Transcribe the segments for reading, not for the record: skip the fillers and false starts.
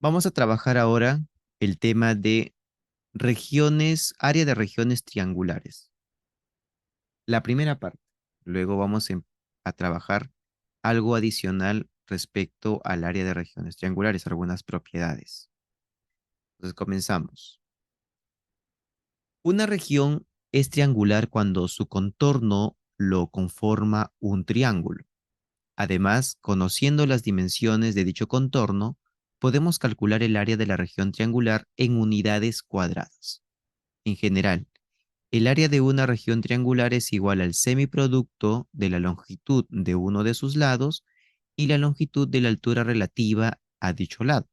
Vamos a trabajar ahora el tema de área de regiones triangulares. La primera parte. Luego a trabajar algo adicional respecto al área de regiones triangulares, algunas propiedades. Entonces comenzamos. Una región es triangular cuando su contorno lo conforma un triángulo. Además, conociendo las dimensiones de dicho contorno, podemos calcular el área de la región triangular en unidades cuadradas. En general, el área de una región triangular es igual al semiproducto de la longitud de uno de sus lados y la longitud de la altura relativa a dicho lado.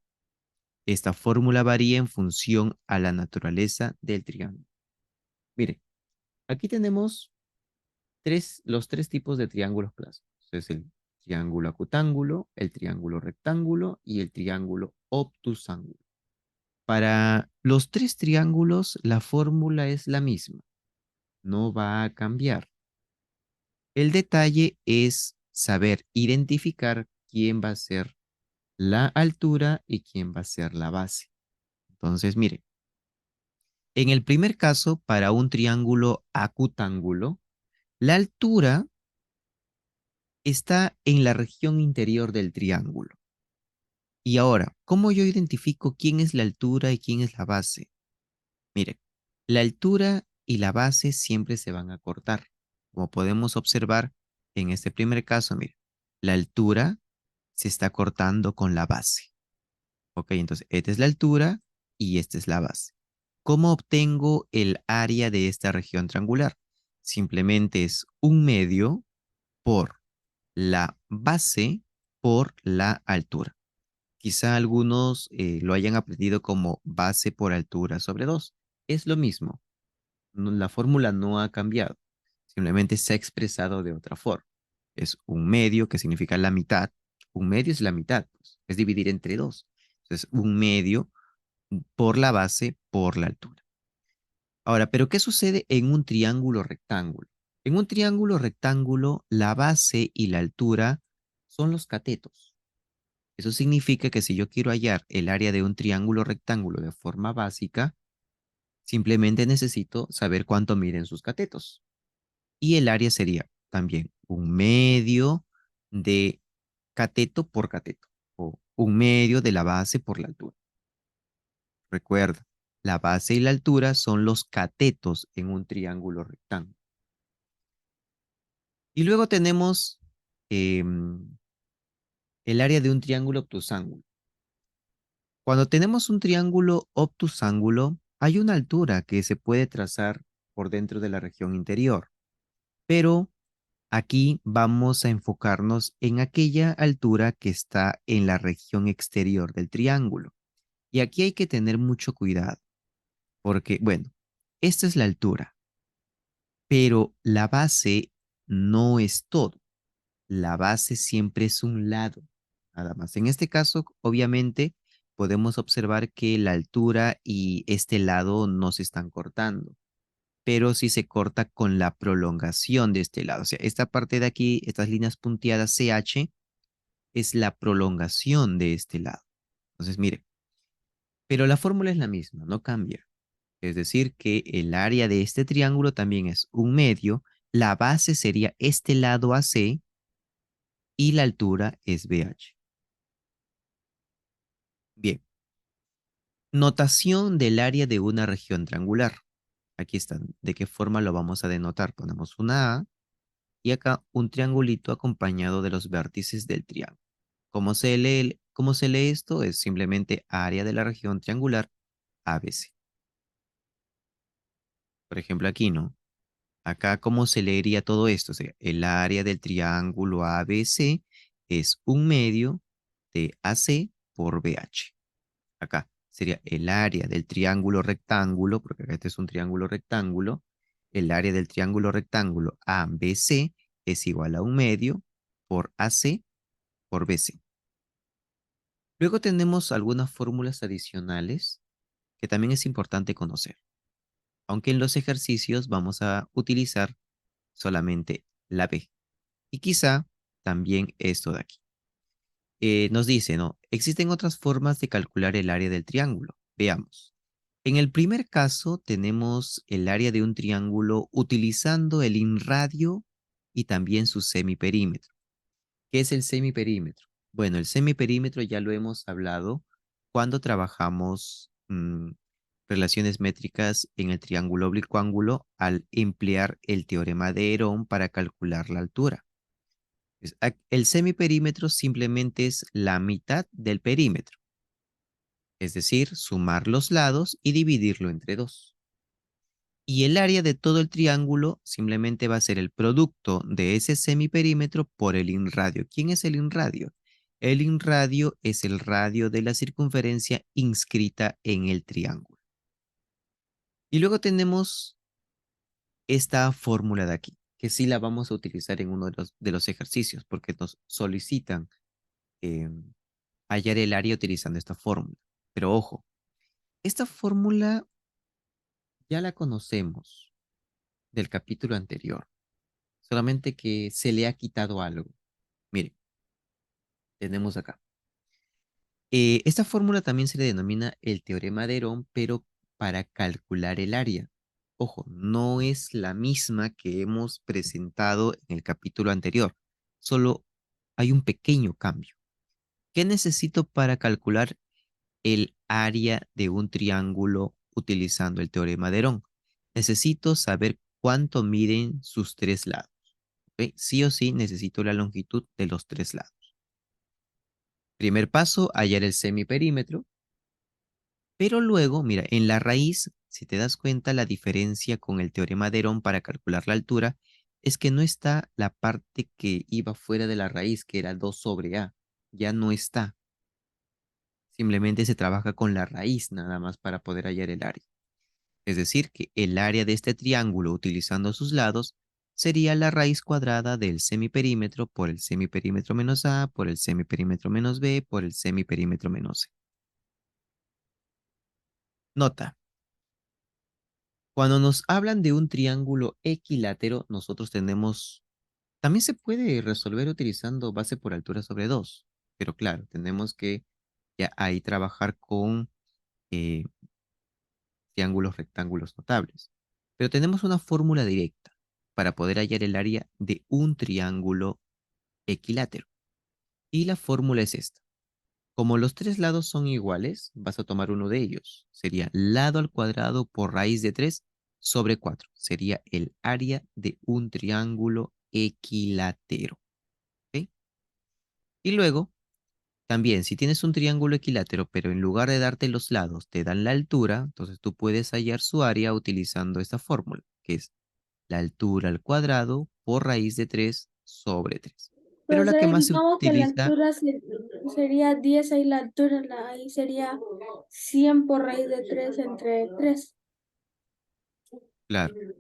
Esta fórmula varía en función a la naturaleza del triángulo. Mire, aquí tenemos los tres tipos de triángulos clásicos. Es el triángulo acutángulo, el triángulo rectángulo y el triángulo obtusángulo. Para los tres triángulos, la fórmula es la misma, no va a cambiar. El detalle es saber identificar quién va a ser la altura y quién va a ser la base. Entonces, mire, en el primer caso, para un triángulo acutángulo, la altura está en la región interior del triángulo. Y ahora, ¿cómo yo identifico quién es la altura y quién es la base? Mire, la altura y la base siempre se van a cortar. Como podemos observar en este primer caso, mire, la altura se está cortando con la base. Ok, entonces esta es la altura y esta es la base. ¿Cómo obtengo el área de esta región triangular? Simplemente es un medio por la base por la altura. Quizá algunos lo hayan aprendido como base por altura sobre 2. Es lo mismo. La fórmula no ha cambiado. Simplemente se ha expresado de otra forma. Es un medio que significa la mitad. Un medio es la mitad, pues, es dividir entre 2. Entonces, un medio por la base por la altura. Ahora, ¿pero qué sucede en un triángulo rectángulo? En un triángulo rectángulo, la base y la altura son los catetos. Eso significa que si yo quiero hallar el área de un triángulo rectángulo de forma básica, simplemente necesito saber cuánto miden sus catetos. Y el área sería también un medio de cateto por cateto, o un medio de la base por la altura. Recuerda, la base y la altura son los catetos en un triángulo rectángulo. Y luego tenemos em, el área de un triángulo obtusángulo. Cuando tenemos un triángulo obtusángulo, hay una altura que se puede trazar por dentro de la región interior, pero aquí vamos a enfocarnos en aquella altura que está en la región exterior del triángulo. Y aquí hay que tener mucho cuidado, porque, bueno, esta es la altura, pero la base no es todo. La base siempre es un lado, nada más. En este caso, obviamente, podemos observar que la altura y este lado no se están cortando, pero sí se corta con la prolongación de este lado. O sea, esta parte de aquí, estas líneas punteadas CH, es la prolongación de este lado. Entonces, mire, pero la fórmula es la misma, no cambia. Es decir, que el área de este triángulo también es un medio, la base sería este lado AC y la altura es BH. Bien, notación del área de una región triangular. Aquí están. ¿De qué forma lo vamos a denotar? Ponemos una A y acá un triangulito acompañado de los vértices del triángulo. ¿Cómo se lee esto? Es simplemente área de la región triangular ABC. Por ejemplo, aquí, ¿no? Acá, ¿cómo se leería todo esto? O sea, el área del triángulo ABC es un medio de AC por BH. Acá sería el área del triángulo rectángulo, porque acá este es un triángulo rectángulo. El área del triángulo rectángulo ABC es igual a un medio por AC por BC. Luego tenemos algunas fórmulas adicionales que también es importante conocer, aunque en los ejercicios vamos a utilizar solamente la B y quizá también esto de aquí. nos dice, ¿no? Existen otras formas de calcular el área del triángulo. Veamos. En el primer caso tenemos el área de un triángulo utilizando el inradio y también su semiperímetro. ¿Qué es el semiperímetro? Bueno, el semiperímetro ya lo hemos hablado cuando trabajamos relaciones métricas en el triángulo oblicuángulo al emplear el teorema de Herón para calcular la altura. El semiperímetro simplemente es la mitad del perímetro, es decir, sumar los lados y dividirlo entre dos. Y el área de todo el triángulo simplemente va a ser el producto de ese semiperímetro por el inradio. ¿Quién es el inradio? El inradio es el radio de la circunferencia inscrita en el triángulo. Y luego tenemos esta fórmula de aquí, que sí la vamos a utilizar en uno de los ejercicios, porque nos solicitan eh, hallar el área utilizando esta fórmula. Pero ojo, esta fórmula ya la conocemos del capítulo anterior, solamente que se le ha quitado algo. Mire, tenemos acá. Esta fórmula también se le denomina el teorema de Herón, pero para calcular el área. Ojo, no es la misma que hemos presentado en el capítulo anterior, solo hay un pequeño cambio. ¿Qué necesito para calcular el área de un triángulo utilizando el teorema de Herón? Necesito saber cuánto miden sus tres lados. ¿Ok? Sí o sí necesito la longitud de los tres lados. Primer paso, hallar el semiperímetro, pero luego, mira, en la raíz, si te das cuenta, la diferencia con el teorema de Herón para calcular la altura es que no está la parte que iba fuera de la raíz, que era 2 sobre A. Ya no está. Simplemente se trabaja con la raíz nada más para poder hallar el área. Es decir, que el área de este triángulo utilizando sus lados sería la raíz cuadrada del semiperímetro por el semiperímetro menos A, por el semiperímetro menos B, por el semiperímetro menos C. Nota, cuando nos hablan de un triángulo equilátero, nosotros tenemos, también se puede resolver utilizando base por altura sobre 2, pero claro, tenemos que ya ahí trabajar con eh, triángulos rectángulos notables. Pero tenemos una fórmula directa para poder hallar el área de un triángulo equilátero. Y la fórmula es esta. Como los tres lados son iguales, vas a tomar uno de ellos. Sería lado al cuadrado por raíz de 3 sobre 4. Sería el área de un triángulo equilátero. ¿Ok? Y luego, también, si tienes un triángulo equilátero, pero en lugar de darte los lados, te dan la altura, entonces tú puedes hallar su área utilizando esta fórmula, que es la altura al cuadrado por raíz de 3 sobre 3. Pero la que Entonces, más se digamos que la utiliza, altura sería 10 ahí la altura, ahí sería 100 por raíz de 3 entre 3. claro, Ah,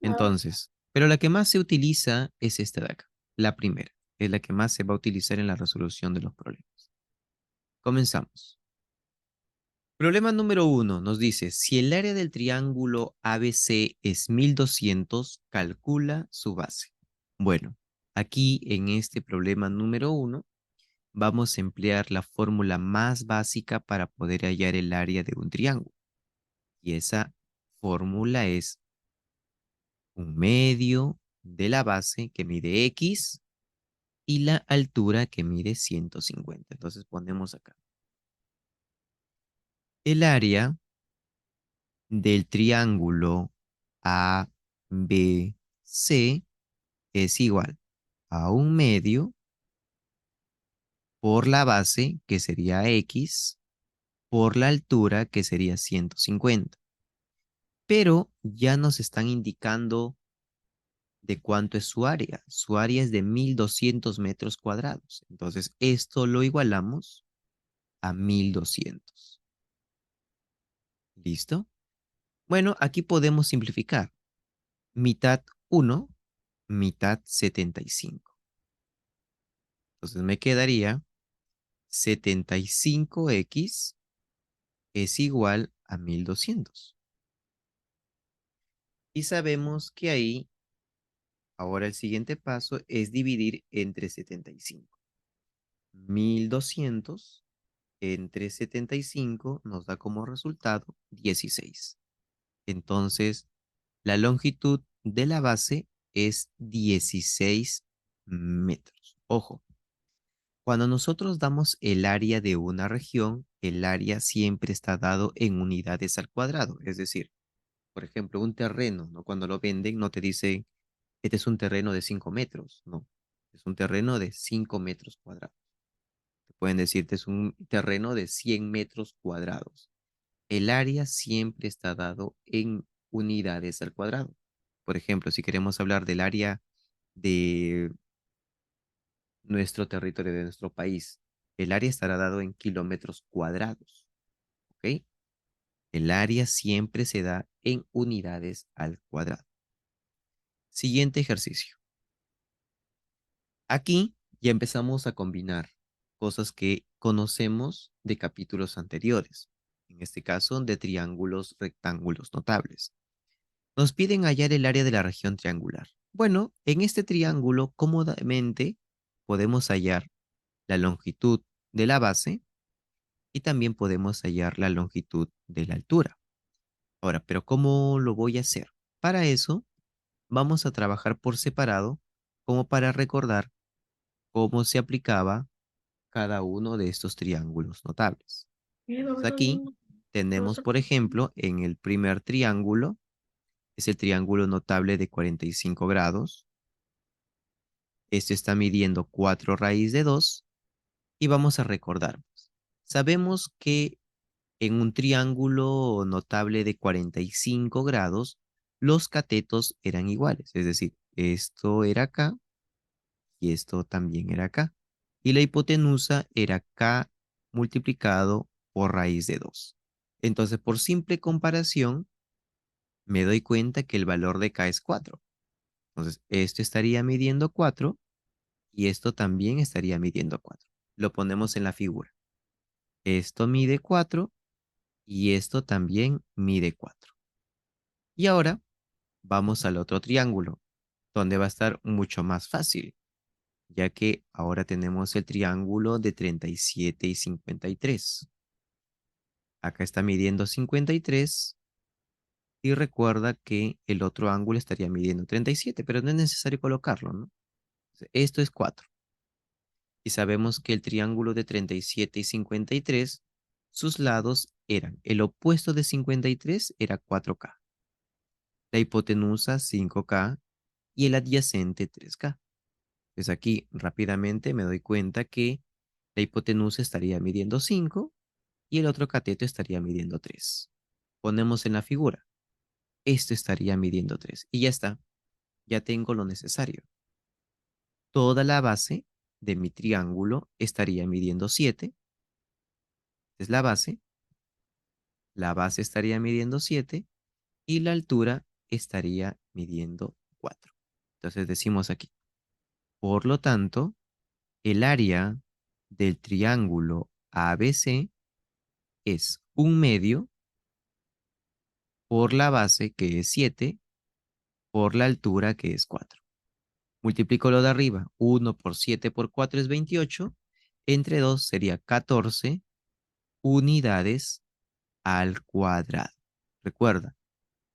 entonces, pero la que más se utiliza es esta de acá, la primera, es la que más se va a utilizar en la resolución de los problemas. Comenzamos. Problema número uno nos dice, si el área del triángulo ABC es 1200, calcula su base. Bueno, aquí en este problema número uno, vamos a emplear la fórmula más básica para poder hallar el área de un triángulo. Y esa fórmula es un medio de la base que mide X y la altura que mide 150. Entonces ponemos acá. El área del triángulo ABC es igual a un medio por la base, que sería X, por la altura, que sería 150. Pero ya nos están indicando de cuánto es su área. Su área es de 1200 metros cuadrados. Entonces, esto lo igualamos a 1200. ¿Listo? Bueno, aquí podemos simplificar. Mitad 1, mitad 75. Entonces me quedaría 75x es igual a 1200. Y sabemos que ahí, ahora el siguiente paso es dividir entre 75. 1200 entre 75 nos da como resultado 16. Entonces, la longitud de la base es 16 metros. Ojo, cuando nosotros damos el área de una región, el área siempre está dado en unidades al cuadrado. Es decir, por ejemplo, un terreno, ¿no? Cuando lo venden, no te dicen, este es un terreno de 5 metros, no. Es un terreno de 5 metros cuadrados. Te pueden decirte, es un terreno de 100 metros cuadrados. El área siempre está dado en unidades al cuadrado. Por ejemplo, si queremos hablar del área de nuestro territorio, de nuestro país, el área estará dado en kilómetros cuadrados, ¿ok? El área siempre se da en unidades al cuadrado. Siguiente ejercicio. Aquí ya empezamos a combinar cosas que conocemos de capítulos anteriores, en este caso de triángulos rectángulos notables. Nos piden hallar el área de la región triangular. Bueno, en este triángulo cómodamente podemos hallar la longitud de la base y también podemos hallar la longitud de la altura. Ahora, pero ¿cómo lo voy a hacer? Para eso vamos a trabajar por separado como para recordar cómo se aplicaba cada uno de estos triángulos notables. Entonces aquí tenemos, por ejemplo, en el primer triángulo, es el triángulo notable de 45 grados. Este está midiendo 4 raíz de 2 y vamos a recordar. Sabemos que en un triángulo notable de 45 grados, los catetos eran iguales, es decir, esto era acá y esto también era acá. Y la hipotenusa era K multiplicado por raíz de 2. Entonces, por simple comparación, me doy cuenta que el valor de K es 4. Entonces, esto estaría midiendo 4 y esto también estaría midiendo 4. Lo ponemos en la figura. Esto mide 4 y esto también mide 4. Y ahora vamos al otro triángulo, donde va a estar mucho más fácil, ya que ahora tenemos el triángulo de 37 y 53. Acá está midiendo 53 y recuerda que el otro ángulo estaría midiendo 37, pero no es necesario colocarlo, ¿no? Esto es 4. Y sabemos que el triángulo de 37 y 53, sus lados eran, el opuesto de 53 era 4K, la hipotenusa 5K y el adyacente 3K. Pues aquí rápidamente me doy cuenta que la hipotenusa estaría midiendo 5 y el otro cateto estaría midiendo 3. Ponemos en la figura, esto estaría midiendo 3 y ya está, ya tengo lo necesario. Toda la base de mi triángulo estaría midiendo 7, es la base estaría midiendo 7 y la altura estaría midiendo 4. Entonces decimos aquí, por lo tanto, el área del triángulo ABC es 1/2 por la base, que es 7, por la altura, que es 4. Multiplico lo de arriba, 1 por 7 por 4 es 28, entre 2 sería 14 unidades al cuadrado. Recuerda,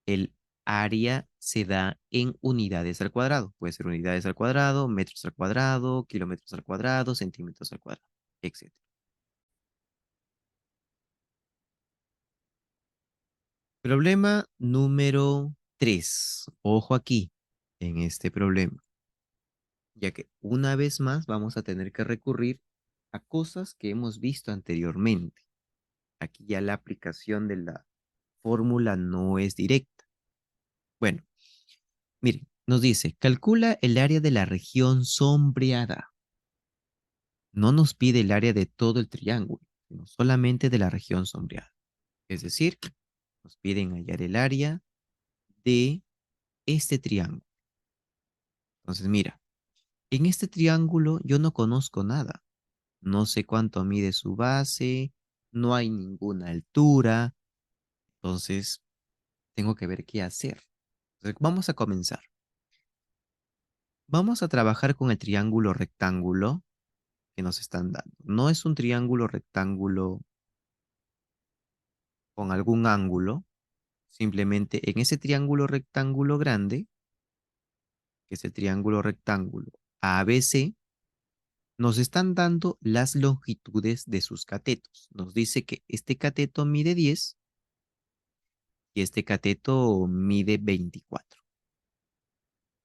el área se da en unidades al cuadrado. Puede ser unidades al cuadrado, metros al cuadrado, kilómetros al cuadrado, centímetros al cuadrado, etc. Problema número 3. Ojo aquí, en este problema, ya que una vez más vamos a tener que recurrir a cosas que hemos visto anteriormente. Aquí ya la aplicación de la fórmula no es directa. Bueno, miren, nos dice, calcula el área de la región sombreada. No nos pide el área de todo el triángulo, sino solamente de la región sombreada. Es decir, nos piden hallar el área de este triángulo. Entonces, mira, en este triángulo yo no conozco nada. No sé cuánto mide su base, no hay ninguna altura. Entonces, tengo que ver qué hacer. Entonces, vamos a comenzar. Vamos a trabajar con el triángulo rectángulo que nos están dando. No es un triángulo rectángulo con algún ángulo, simplemente en ese triángulo rectángulo grande, que es el triángulo rectángulo ABC, nos están dando las longitudes de sus catetos. Nos dice que este cateto mide 10 y este cateto mide 24.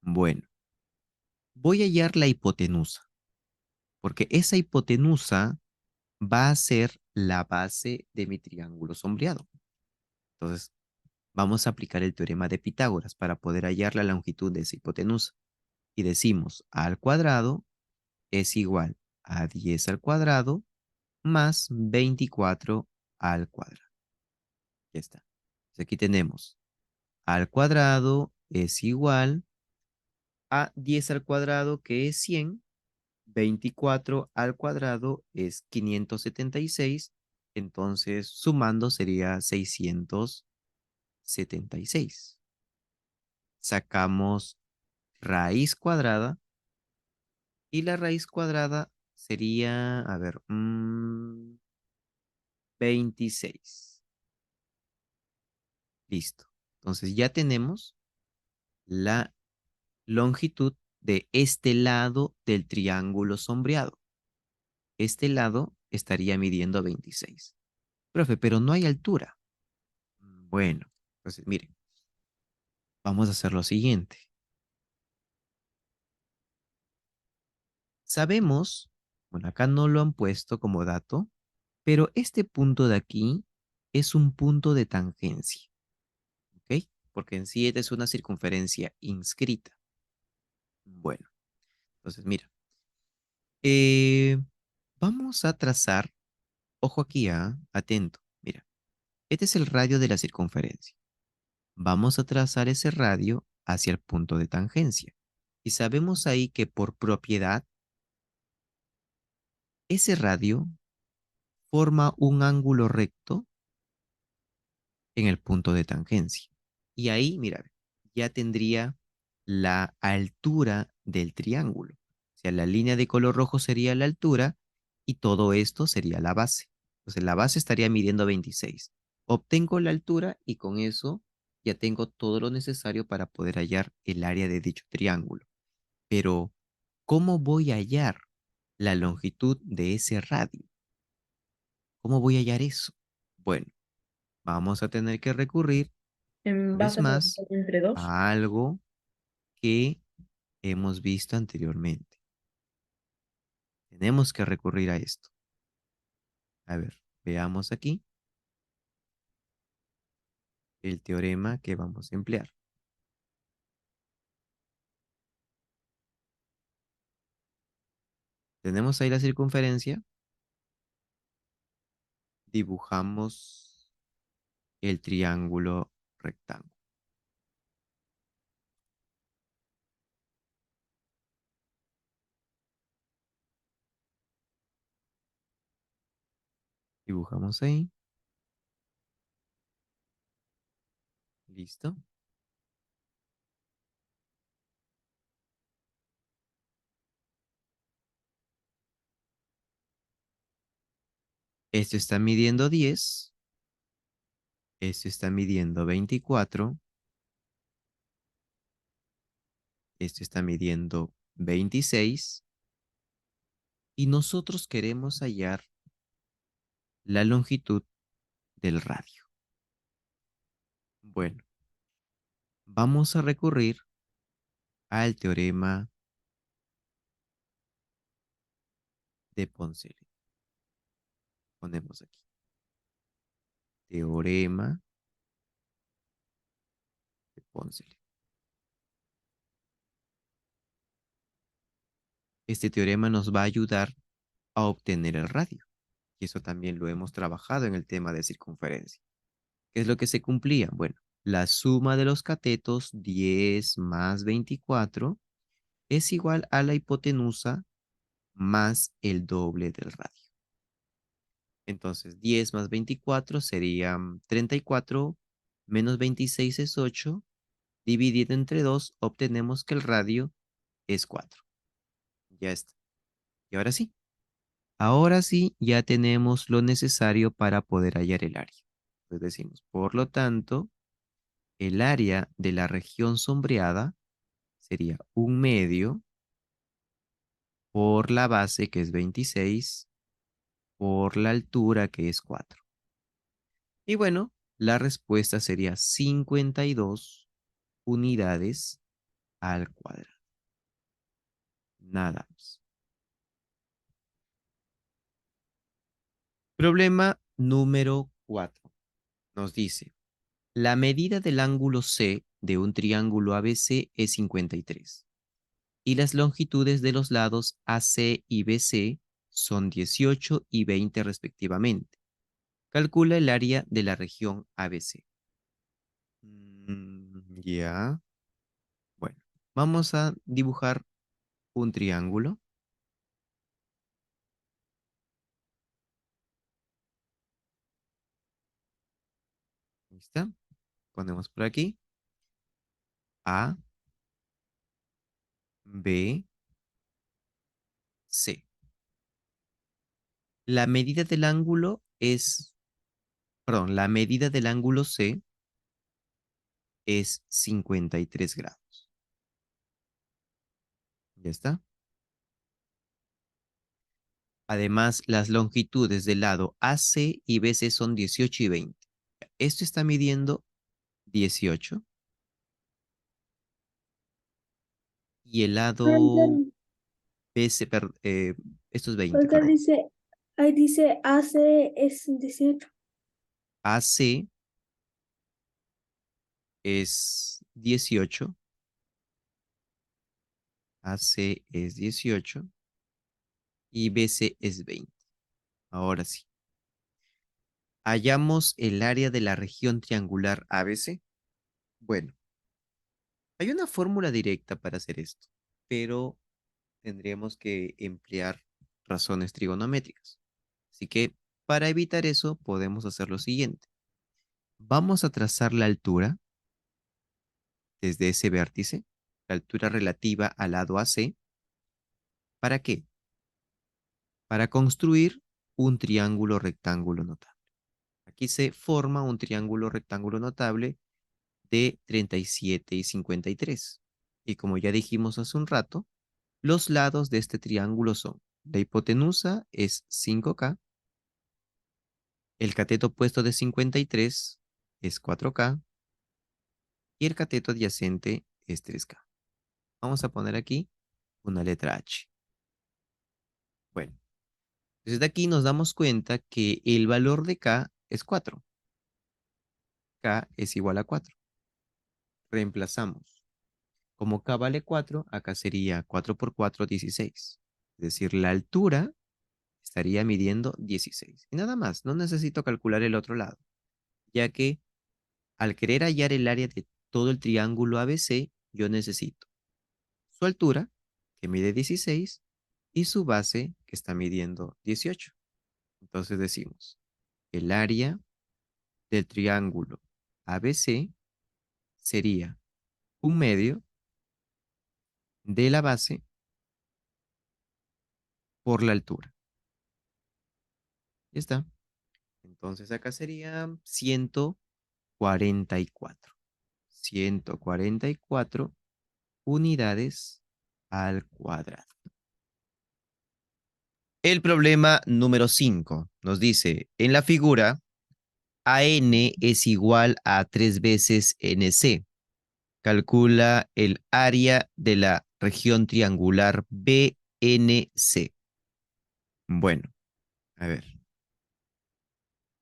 Bueno, voy a hallar la hipotenusa, porque esa hipotenusa va a ser la base de mi triángulo sombreado. Entonces, vamos a aplicar el teorema de Pitágoras para poder hallar la longitud de esa hipotenusa. Y decimos a al cuadrado es igual a 10 al cuadrado más 24 al cuadrado. Ya está. Entonces aquí tenemos a al cuadrado es igual a 10 al cuadrado, que es 100. 24 al cuadrado es 576. Entonces, sumando sería 676. Sacamos raíz cuadrada y la raíz cuadrada sería, a ver, 26. Listo. Entonces ya tenemos la longitud de este lado del triángulo sombreado. Este lado estaría midiendo 26. Profe, pero no hay altura. Bueno, entonces miren, vamos a hacer lo siguiente. Sabemos, bueno, acá no lo han puesto como dato, pero este punto de aquí es un punto de tangencia, ¿ok? Porque en sí esta es una circunferencia inscrita. Bueno, entonces mira, eh, vamos a trazar, ojo aquí, atento, mira, este es el radio de la circunferencia. Vamos a trazar ese radio hacia el punto de tangencia. Y sabemos ahí que por propiedad, ese radio forma un ángulo recto en el punto de tangencia. Y ahí, mira, ya tendría la altura del triángulo. O sea, la línea de color rojo sería la altura y todo esto sería la base. Entonces, la base estaría midiendo 26. Obtengo la altura y con eso ya tengo todo lo necesario para poder hallar el área de dicho triángulo. Pero, ¿cómo voy a hallar la longitud de ese radio? ¿Cómo voy a hallar eso? Bueno, vamos a tener que recurrir En una vez base a la más relación entre dos. a algo que hemos visto anteriormente. Tenemos que recurrir a esto. A ver, veamos aquí el teorema que vamos a emplear. Tenemos ahí la circunferencia, dibujamos el triángulo rectángulo. Dibujamos ahí. Listo. Esto está midiendo 10. Esto está midiendo 24. Esto está midiendo 26. Y nosotros queremos hallar la longitud del radio. Bueno, vamos a recurrir al teorema de Poncelet. Ponemos aquí. Teorema de Poncelet. Este teorema nos va a ayudar a obtener el radio. Y eso también lo hemos trabajado en el tema de circunferencia. ¿Qué es lo que se cumplía? Bueno, la suma de los catetos 10 más 24 es igual a la hipotenusa más el doble del radio. Entonces, 10 más 24 serían 34, menos 26 es 8, dividido entre 2, obtenemos que el radio es 4. Ya está. Y ahora sí, Ahora sí, ya tenemos lo necesario para poder hallar el área. Entonces decimos, por lo tanto, el área de la región sombreada sería 1/2 por la base, que es 26, por la altura, que es 4. Y bueno, la respuesta sería 52 unidades al cuadrado. Nada más. Problema número 4. Nos dice, la medida del ángulo C de un triángulo ABC es 53 y las longitudes de los lados AC y BC son 18 y 20 respectivamente. Calcula el área de la región ABC. Ya. Bueno, vamos a dibujar un triángulo. Ahí está. Ponemos por aquí A, B, C. La medida del ángulo es, perdón, la medida del ángulo C es 53 grados. Ya está. Además, las longitudes del lado AC y BC son 18 y 20. Esto está midiendo 18 y el No lado entiendo. BC, esto es 20, Porque perdón. ahí dice AC es 18. AC es 18, AC es 18 y BC es 20. Ahora sí. Hallamos el área de la región triangular ABC. Bueno, hay una fórmula directa para hacer esto, pero tendríamos que emplear razones trigonométricas. Así que para evitar eso podemos hacer lo siguiente. Vamos a trazar la altura desde ese vértice, la altura relativa al lado AC. ¿Para qué? Para construir un triángulo rectángulo notable. Aquí se forma un triángulo rectángulo notable de 37 y 53. Y como ya dijimos hace un rato, los lados de este triángulo son, la hipotenusa es 5K, el cateto opuesto de 53 es 4K y el cateto adyacente es 3K. Vamos a poner aquí una letra H. Bueno, desde aquí nos damos cuenta que el valor de K es 4. K es igual a 4. Reemplazamos. Como K vale 4, acá sería 4 por 4, 16. Es decir, la altura estaría midiendo 16. Y nada más, no necesito calcular el otro lado, ya que al querer hallar el área de todo el triángulo ABC, yo necesito su altura, que mide 16, y su base, que está midiendo 18. Entonces decimos, el área del triángulo ABC sería 1/2 de la base por la altura. Ya está. Entonces acá sería 144. 144 unidades al cuadrado. El problema número 5 nos dice, en la figura, AN es igual a 3 veces NC. Calcula el área de la región triangular BNC. Bueno, a ver.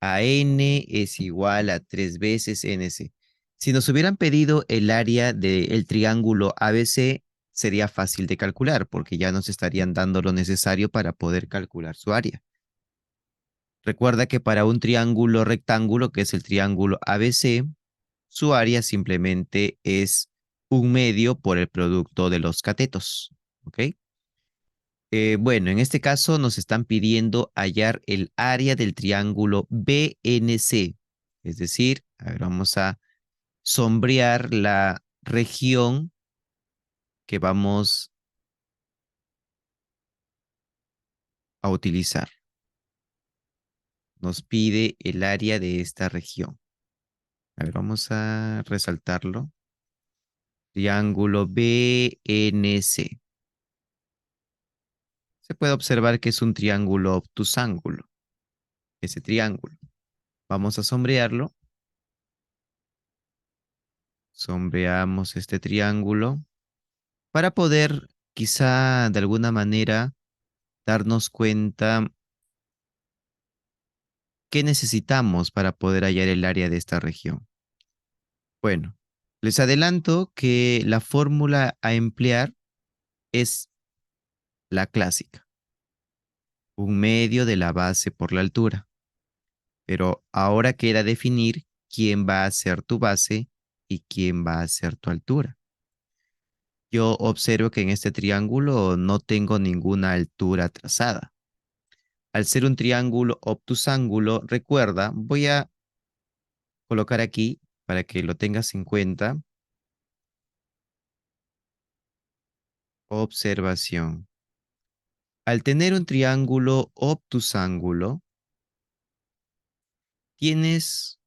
AN es igual a 3 veces NC. Si nos hubieran pedido el área del triángulo ABC, sería fácil de calcular porque ya nos estarían dando lo necesario para poder calcular su área. Recuerda que para un triángulo rectángulo, que es el triángulo ABC, su área simplemente es 1/2 por el producto de los catetos. ¿Ok? Bueno, en este caso nos están pidiendo hallar el área del triángulo BNC. Es decir, a ver, vamos a sombrear la región que vamos a utilizar. Nos pide el área de esta región. A ver, vamos a resaltarlo. Triángulo BNC. Se puede observar que es un triángulo obtusángulo. Ese triángulo. Vamos a sombrearlo. Sombreamos este triángulo para poder quizá de alguna manera darnos cuenta qué necesitamos para poder hallar el área de esta región. Bueno, les adelanto que la fórmula a emplear es la clásica, un medio de la base por la altura. Pero ahora queda definir quién va a ser tu base y quién va a ser tu altura. Yo observo que en este triángulo no tengo ninguna altura trazada. Al ser un triángulo obtusángulo, recuerda, voy a colocar aquí para que lo tengas en cuenta. Observación. Al tener un triángulo obtusángulo, tienes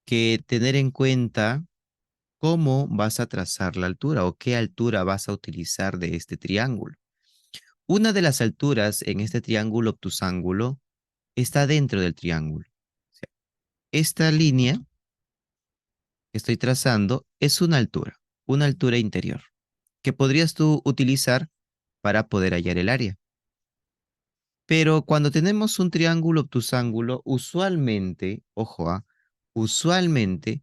que tener en cuenta cómo vas a trazar la altura o qué altura vas a utilizar de este triángulo. Una de las alturas en este triángulo obtusángulo está dentro del triángulo. O sea, esta línea que estoy trazando es una altura interior, que podrías tú utilizar para poder hallar el área. Pero cuando tenemos un triángulo obtusángulo, usualmente, ojo, usualmente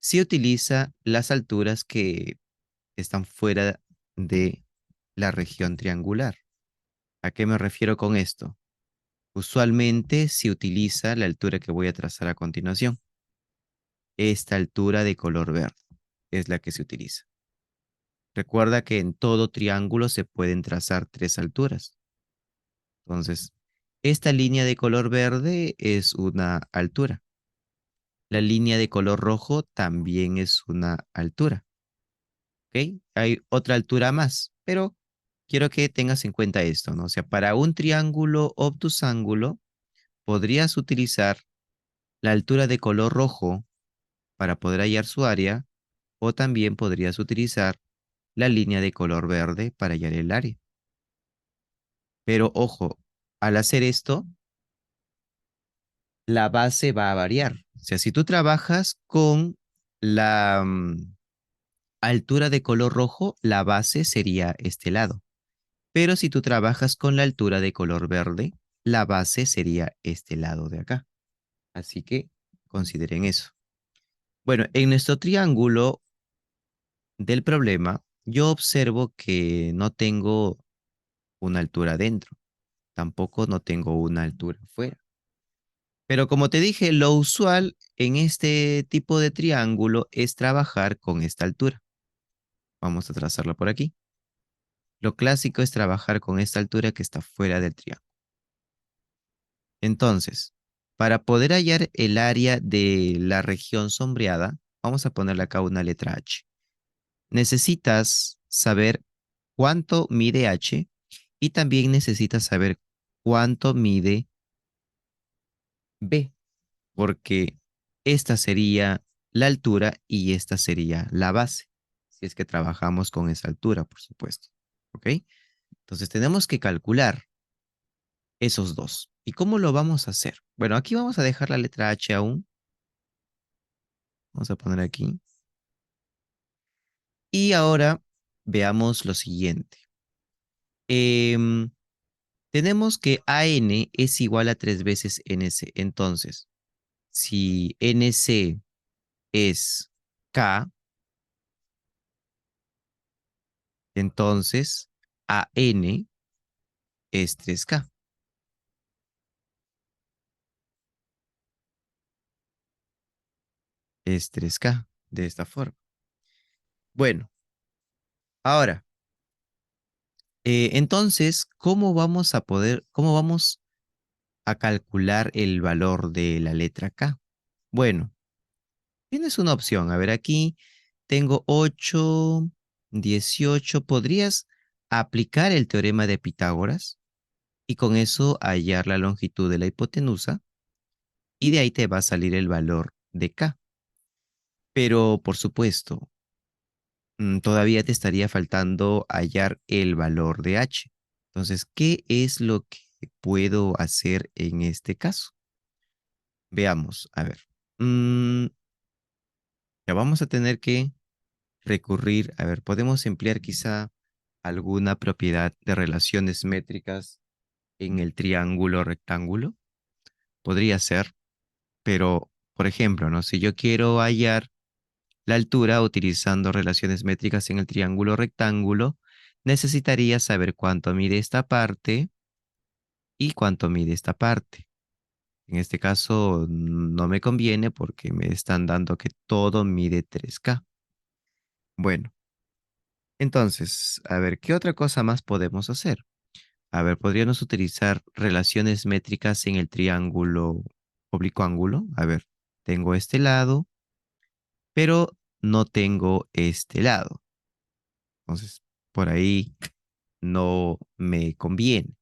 se utiliza las alturas que están fuera de la región triangular. ¿A qué me refiero con esto? Usualmente se utiliza la altura que voy a trazar a continuación. Esta altura de color verde es la que se utiliza. Recuerda que en todo triángulo se pueden trazar tres alturas. Entonces, esta línea de color verde es una altura. La línea de color rojo también es una altura. ¿Ok? Hay otra altura más, pero quiero que tengas en cuenta esto, ¿no? O sea, para un triángulo obtusángulo, podrías utilizar la altura de color rojo para poder hallar su área, o también podrías utilizar la línea de color verde para hallar el área. Pero ojo, al hacer esto, la base va a variar. O sea, si tú trabajas con la altura de color rojo, la base sería este lado. Pero si tú trabajas con la altura de color verde, la base sería este lado de acá. Así que consideren eso. Bueno, en nuestro triángulo del problema, yo observo que no tengo una altura dentro, tampoco no tengo una altura fuera. Pero como te dije, lo usual en este tipo de triángulo es trabajar con esta altura. Vamos a trazarlo por aquí. Lo clásico es trabajar con esta altura que está fuera del triángulo. Entonces, para poder hallar el área de la región sombreada, vamos a ponerle acá una letra H. Necesitas saber cuánto mide H y también necesitas saber cuánto mide B, porque esta sería la altura y esta sería la base, si es que trabajamos con esa altura, por supuesto. ¿Ok? Entonces tenemos que calcular esos dos. ¿Y cómo lo vamos a hacer? Bueno, aquí vamos a dejar la letra H aún. Vamos a poner aquí. Y ahora veamos lo siguiente. Em, Tenemos que AN es igual a 3 veces NC. Entonces, si NC es K, entonces AN es 3K. Es 3K de esta forma. Bueno, ahora, entonces, cómo vamos a calcular el valor de la letra K? Bueno, tienes una opción. A ver, aquí tengo 8, 18. ¿Podrías aplicar el teorema de Pitágoras y con eso hallar la longitud de la hipotenusa y de ahí te va a salir el valor de K. Pero por supuesto, todavía te estaría faltando hallar el valor de H. Entonces, ¿qué es lo que puedo hacer en este caso? Veamos, a ver. Mm, ya vamos a tener que recurrir, a ver, podemos emplear quizá alguna propiedad de relaciones métricas en el triángulo rectángulo. Podría ser, pero, por ejemplo, ¿no? Si yo quiero hallar la altura utilizando relaciones métricas en el triángulo rectángulo, necesitaría saber cuánto mide esta parte y cuánto mide esta parte. En este caso no me conviene porque me están dando que todo mide 3K. Bueno, entonces, a ver, ¿qué otra cosa más podemos hacer? A ver, podríamos utilizar relaciones métricas en el triángulo oblicuo ángulo. A ver, tengo este lado, pero no tengo este lado. Entonces, por ahí no me conviene.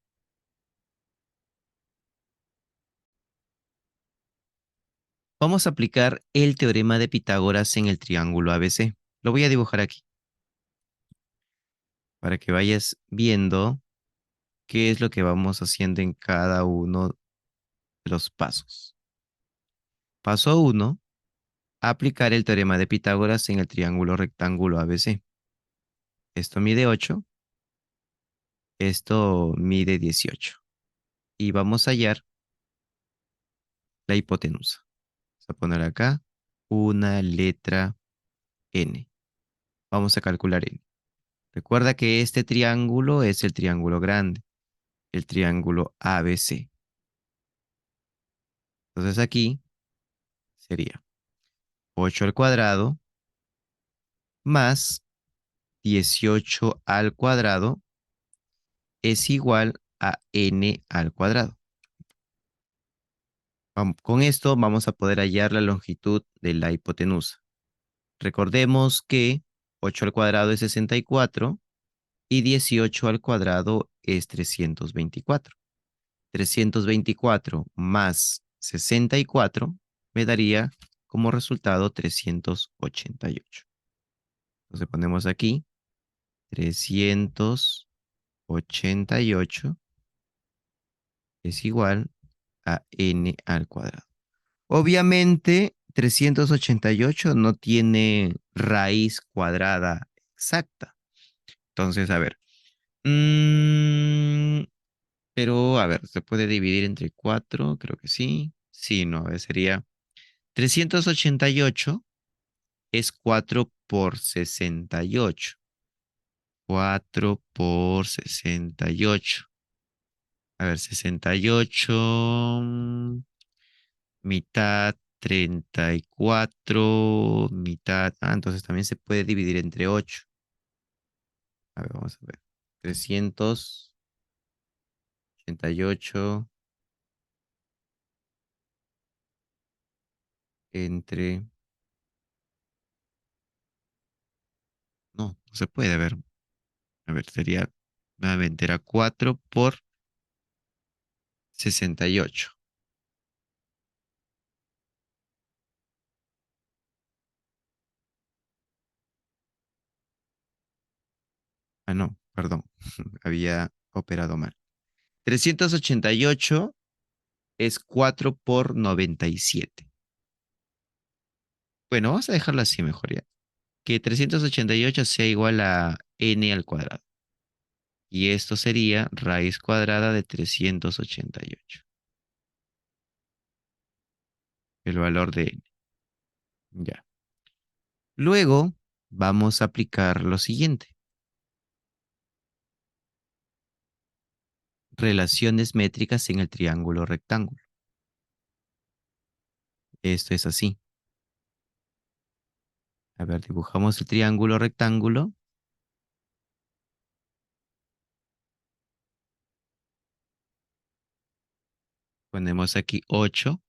Vamos a aplicar el teorema de Pitágoras en el triángulo ABC. Lo voy a dibujar aquí para que vayas viendo qué es lo que vamos haciendo en cada uno de los pasos. Paso uno, aplicar el teorema de Pitágoras en el triángulo rectángulo ABC. Esto mide 8, esto mide 18. Y vamos a hallar la hipotenusa. Vamos a poner acá una letra N. Vamos a calcular N. Recuerda que este triángulo es el triángulo grande, el triángulo ABC. Entonces aquí sería 8 al cuadrado más 18 al cuadrado es igual a N al cuadrado. Con esto vamos a poder hallar la longitud de la hipotenusa. Recordemos que 8 al cuadrado es 64 y 18 al cuadrado es 324. 324 más 64 me daría como resultado 388. Entonces ponemos aquí 388 es igual a n al cuadrado. Obviamente, 388 no tiene raíz cuadrada exacta. Entonces, a ver. mm, pero, a ver, ¿se puede dividir entre 4? Creo que sí. Sí, no, a ver, sería 388 es 4 por 68. 4 por 68. A ver, 68, mitad 34, mitad. Ah, entonces también se puede dividir entre 8. A ver, vamos a ver. 388 entre. No, no se puede ver. A ver, sería nuevamente era 4 por 68. Ah, no, perdón. Había operado mal. 388 es 4 por 97. Bueno, vamos a dejarlo así mejor ya. Que 388 sea igual a n al cuadrado. Y esto sería raíz cuadrada de 388. El valor de n. Ya. Luego vamos a aplicar lo siguiente. Relaciones métricas en el triángulo rectángulo. Esto es así. A ver, dibujamos el triángulo rectángulo. Ponemos aquí 8,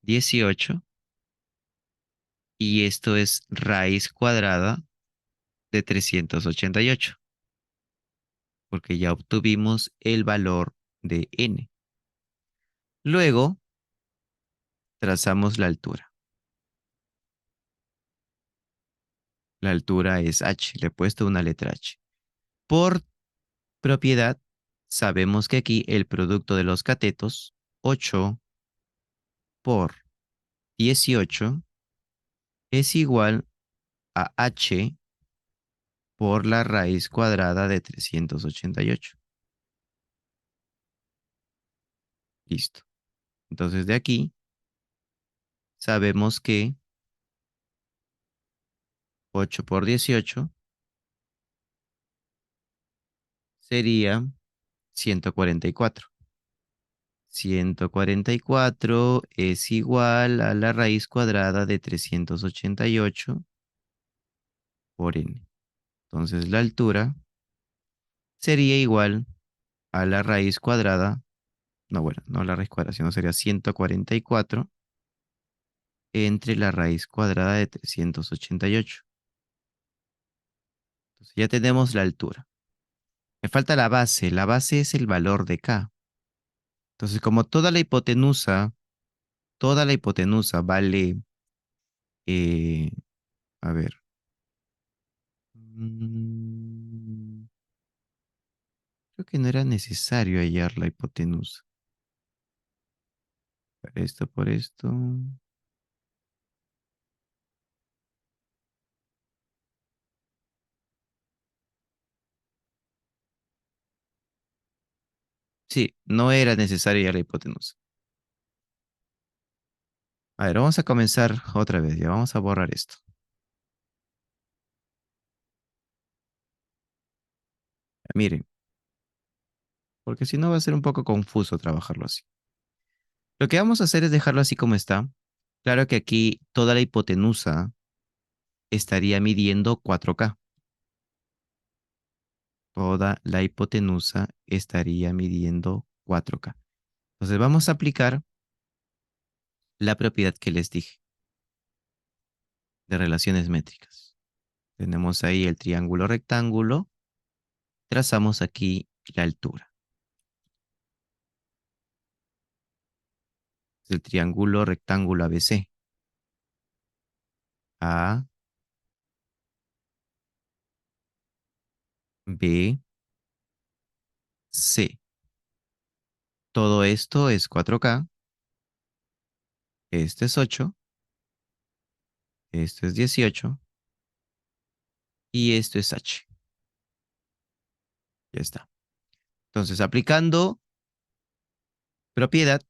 18. Y esto es raíz cuadrada de 388, porque ya obtuvimos el valor de n. Luego, trazamos la altura. La altura es h, le he puesto una letra h. Por propiedad, sabemos que aquí el producto de los catetos, 8 por 18, es igual a h por la raíz cuadrada de 388. Listo. Entonces de aquí sabemos que 8 por 18 sería 144. 144 es igual a la raíz cuadrada de 388 por n. Entonces la altura sería igual a la raíz cuadrada, no, bueno, no la raíz cuadrada, sino sería 144 entre la raíz cuadrada de 388. Entonces ya tenemos la altura. Me falta la base es el valor de k. Entonces como toda la hipotenusa vale, eh, a ver, mm, creo que no era necesario hallar la hipotenusa. Por esto, por esto. Sí, no era necesario hallar la hipotenusa. A ver, vamos a comenzar otra vez. Ya vamos a borrar esto. Miren, porque si no va a ser un poco confuso trabajarlo así. Lo que vamos a hacer es dejarlo así como está. Claro que aquí toda la hipotenusa estaría midiendo 4K. Toda la hipotenusa estaría midiendo 4K. Entonces vamos a aplicar la propiedad que les dije de relaciones métricas. Tenemos ahí el triángulo rectángulo. Trazamos aquí la altura. Es el triángulo rectángulo ABC. A, B, C. Todo esto es 4K. Este es 8. Esto es 18. Y esto es H. Ya está. Entonces, aplicando propiedad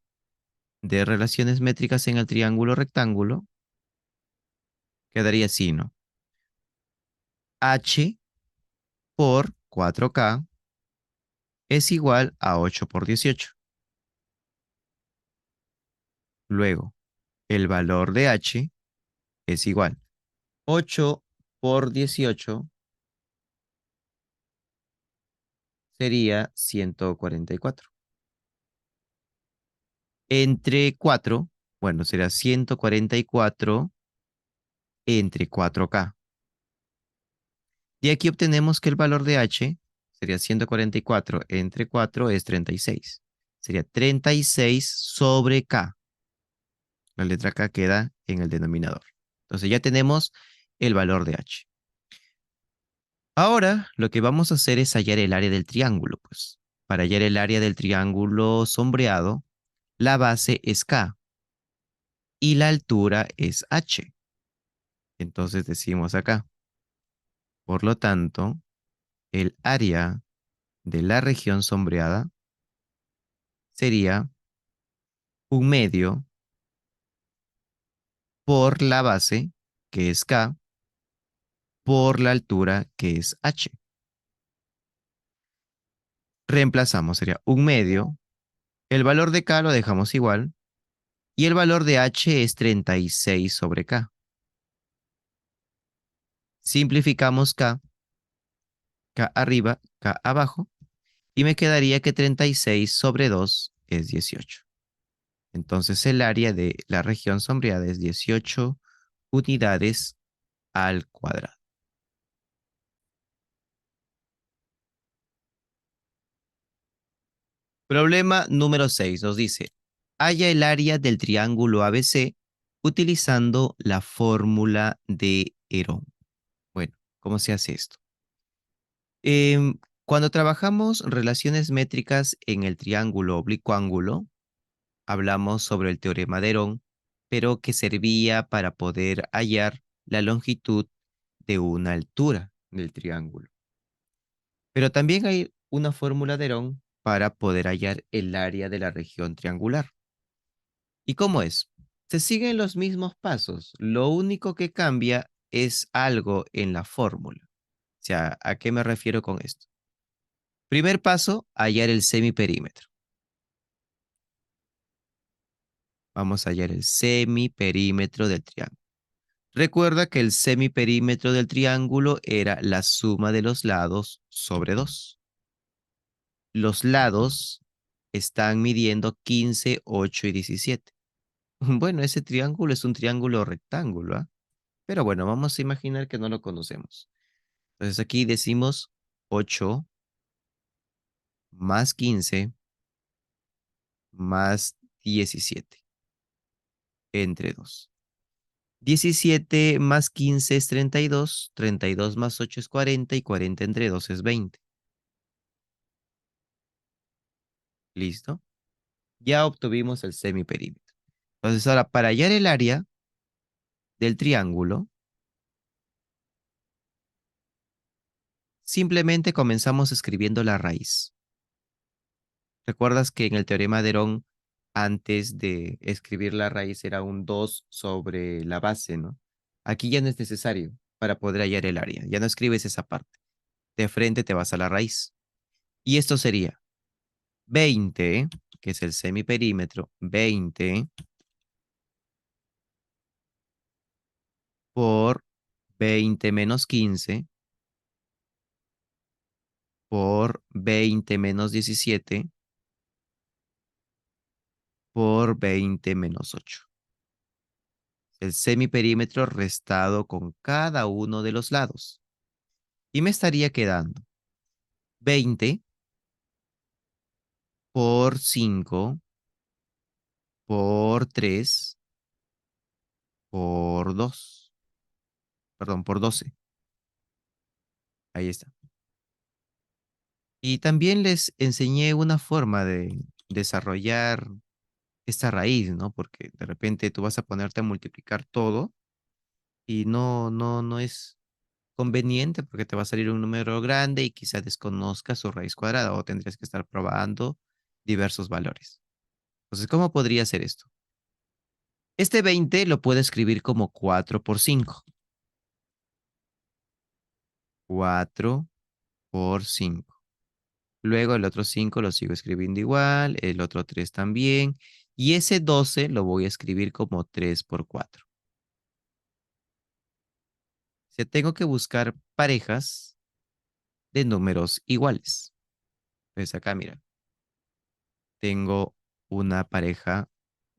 de relaciones métricas en el triángulo rectángulo, quedaría así, ¿no? H por 4K es igual a 8 por 18. Luego, el valor de H es igual. 8 por 18 sería 144. Entre 4, bueno, será 144 entre 4K. Y aquí obtenemos que el valor de H sería 144 entre 4 es 36. Sería 36 sobre K. La letra K queda en el denominador. Entonces ya tenemos el valor de H. Ahora lo que vamos a hacer es hallar el área del triángulo, pues. Para hallar el área del triángulo sombreado, la base es K y la altura es H. Entonces decimos acá. Por lo tanto, el área de la región sombreada sería 1/2 por la base, que es K, por la altura, que es H. Reemplazamos, sería 1/2. El valor de K lo dejamos igual. Y el valor de H es 36 sobre K. Simplificamos K, K arriba, K abajo. Y me quedaría que 36 sobre 2 es 18. Entonces el área de la región sombreada es 18 unidades al cuadrado. Problema número 6 nos dice, halla el área del triángulo ABC utilizando la fórmula de Herón. Bueno, ¿cómo se hace esto? Cuando trabajamos relaciones métricas en el triángulo oblicuo-ángulo, hablamos sobre el teorema de Herón, pero que servía para poder hallar la longitud de una altura del triángulo. Pero también hay una fórmula de Herón para poder hallar el área de la región triangular. ¿Y cómo es? Se siguen los mismos pasos, lo único que cambia es algo en la fórmula. O sea, ¿a qué me refiero con esto? Primer paso, hallar el semiperímetro. Vamos a hallar el semiperímetro del triángulo. Recuerda que el semiperímetro del triángulo era la suma de los lados sobre 2. Los lados están midiendo 15, 8 y 17. Bueno, ese triángulo es un triángulo rectángulo, ¿ah? Pero bueno, vamos a imaginar que no lo conocemos. Entonces aquí decimos 8 más 15 más 17 entre 2. 17 más 15 es 32, 32 más 8 es 40 y 40 entre 2 es 20. ¿Listo? Ya obtuvimos el semiperímetro. Entonces ahora para hallar el área del triángulo, simplemente comenzamos escribiendo la raíz. ¿Recuerdas que en el teorema de Herón, antes de escribir la raíz era un 2 sobre la base, ¿no? Aquí ya no es necesario para poder hallar el área. Ya no escribes esa parte. De frente te vas a la raíz. Y esto sería 20, que es el semiperímetro, 20 por 20 menos 15 por 20 menos 17 por 20 menos 8. El semiperímetro restado con cada uno de los lados. Y me estaría quedando 20 por 5 por 3 por 2. Perdón, por 12. Ahí está. Y también les enseñé una forma de desarrollar esta raíz, ¿no? Porque de repente tú vas a ponerte a multiplicar todo y no es conveniente porque te va a salir un número grande y quizá desconozcas su raíz cuadrada o tendrías que estar probando diversos valores. Entonces, ¿cómo podría ser esto? Este 20 lo puedo escribir como 4 por 5. 4 por 5. Luego el otro 5 lo sigo escribiendo igual, el otro 3 también. Y ese 12 lo voy a escribir como 3 por 4. O sea, tengo que buscar parejas de números iguales. Entonces acá, mira, tengo una pareja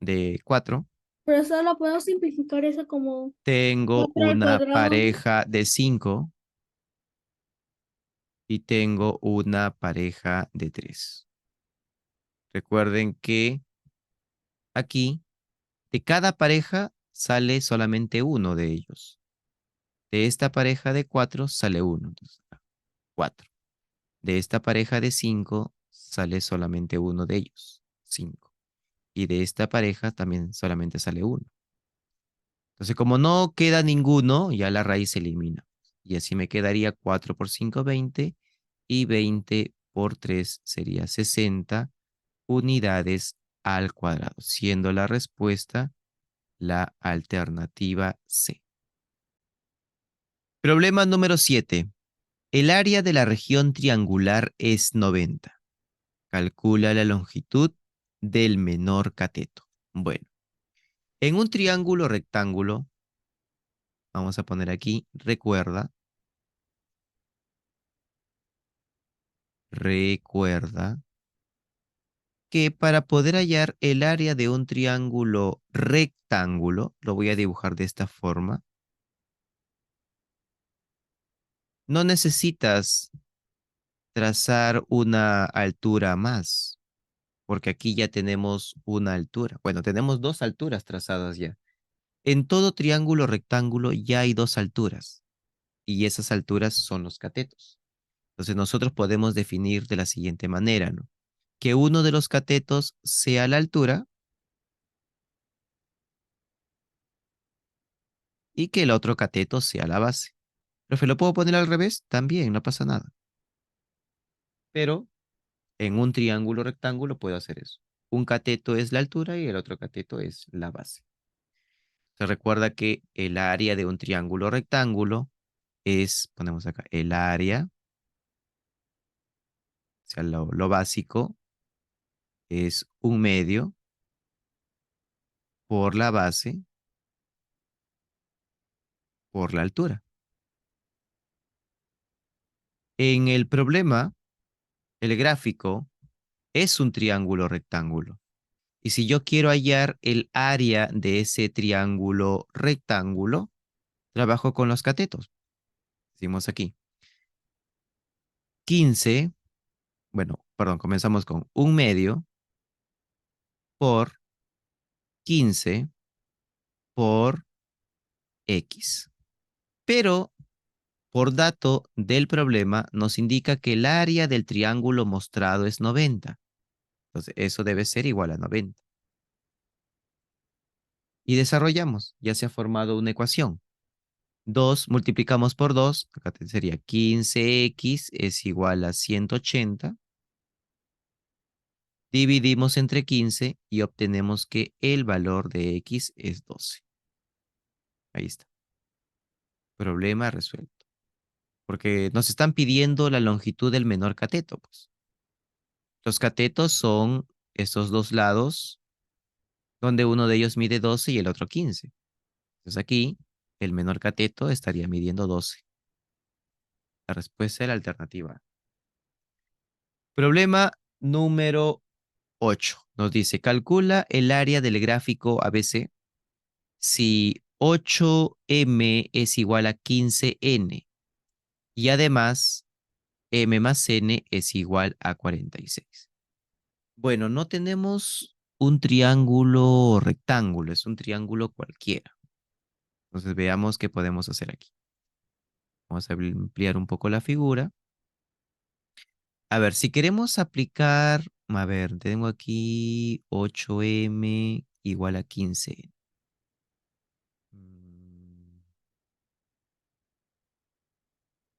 de 4, Pero solo puedo simplificar eso como tengo 4 al una cuadrado. pareja de 5 y tengo una pareja de 3. Recuerden que aquí de cada pareja sale solamente uno de ellos. De esta pareja de 4 sale uno. Entonces, 4. De esta pareja de 5 sale solamente uno de ellos. 5. Y de esta pareja también solamente sale uno. Entonces, como no queda ninguno, ya la raíz se elimina. Y así me quedaría 4 por 5, 20. Y 20 por 3 sería 60 unidades al cuadrado, siendo la respuesta la alternativa C. Problema número 7. El área de la región triangular es 90. Calcula la longitud del menor cateto. Bueno, en un triángulo rectángulo, vamos a poner aquí, recuerda que para poder hallar el área de un triángulo rectángulo, lo voy a dibujar de esta forma, no necesitas trazar una altura más. porque aquí ya tenemos una altura. Bueno, tenemos dos alturas trazadas ya. En todo triángulo rectángulo ya hay dos alturas y esas alturas son los catetos. Entonces nosotros podemos definir de la siguiente manera, ¿no? Que uno de los catetos sea la altura y que el otro cateto sea la base. Profe, ¿lo puedo poner al revés? También, no pasa nada. Pero en un triángulo rectángulo puedo hacer eso. Un cateto es la altura y el otro cateto es la base. Se recuerda que el área de un triángulo rectángulo es, ponemos acá, el área, o sea, lo básico es un medio por la base por la altura. En el problema, el gráfico es un triángulo rectángulo. Y si yo quiero hallar el área de ese triángulo rectángulo, trabajo con los catetos. Decimos aquí 15, bueno, perdón, comenzamos con un medio por 15 por X. Pero por dato del problema nos indica que el área del triángulo mostrado es 90. Entonces, eso debe ser igual a 90. Y desarrollamos, ya se ha formado una ecuación. 2 multiplicamos por 2, acá sería 15x es igual a 180. Dividimos entre 15 y obtenemos que el valor de x es 12. Ahí está. Problema resuelto. Porque nos están pidiendo la longitud del menor cateto, pues. Los catetos son estos dos lados, donde uno de ellos mide 12 y el otro 15. Entonces aquí, el menor cateto estaría midiendo 12. La respuesta es la alternativa. Problema número 8. Nos dice, calcula el área del gráfico ABC si 8m es igual a 15n y además m más n es igual a 46. Bueno, no tenemos un triángulo rectángulo, es un triángulo cualquiera. Entonces veamos qué podemos hacer aquí. Vamos a ampliar un poco la figura. A ver, si queremos aplicar, a ver, tengo aquí 8m igual a 15. Mm,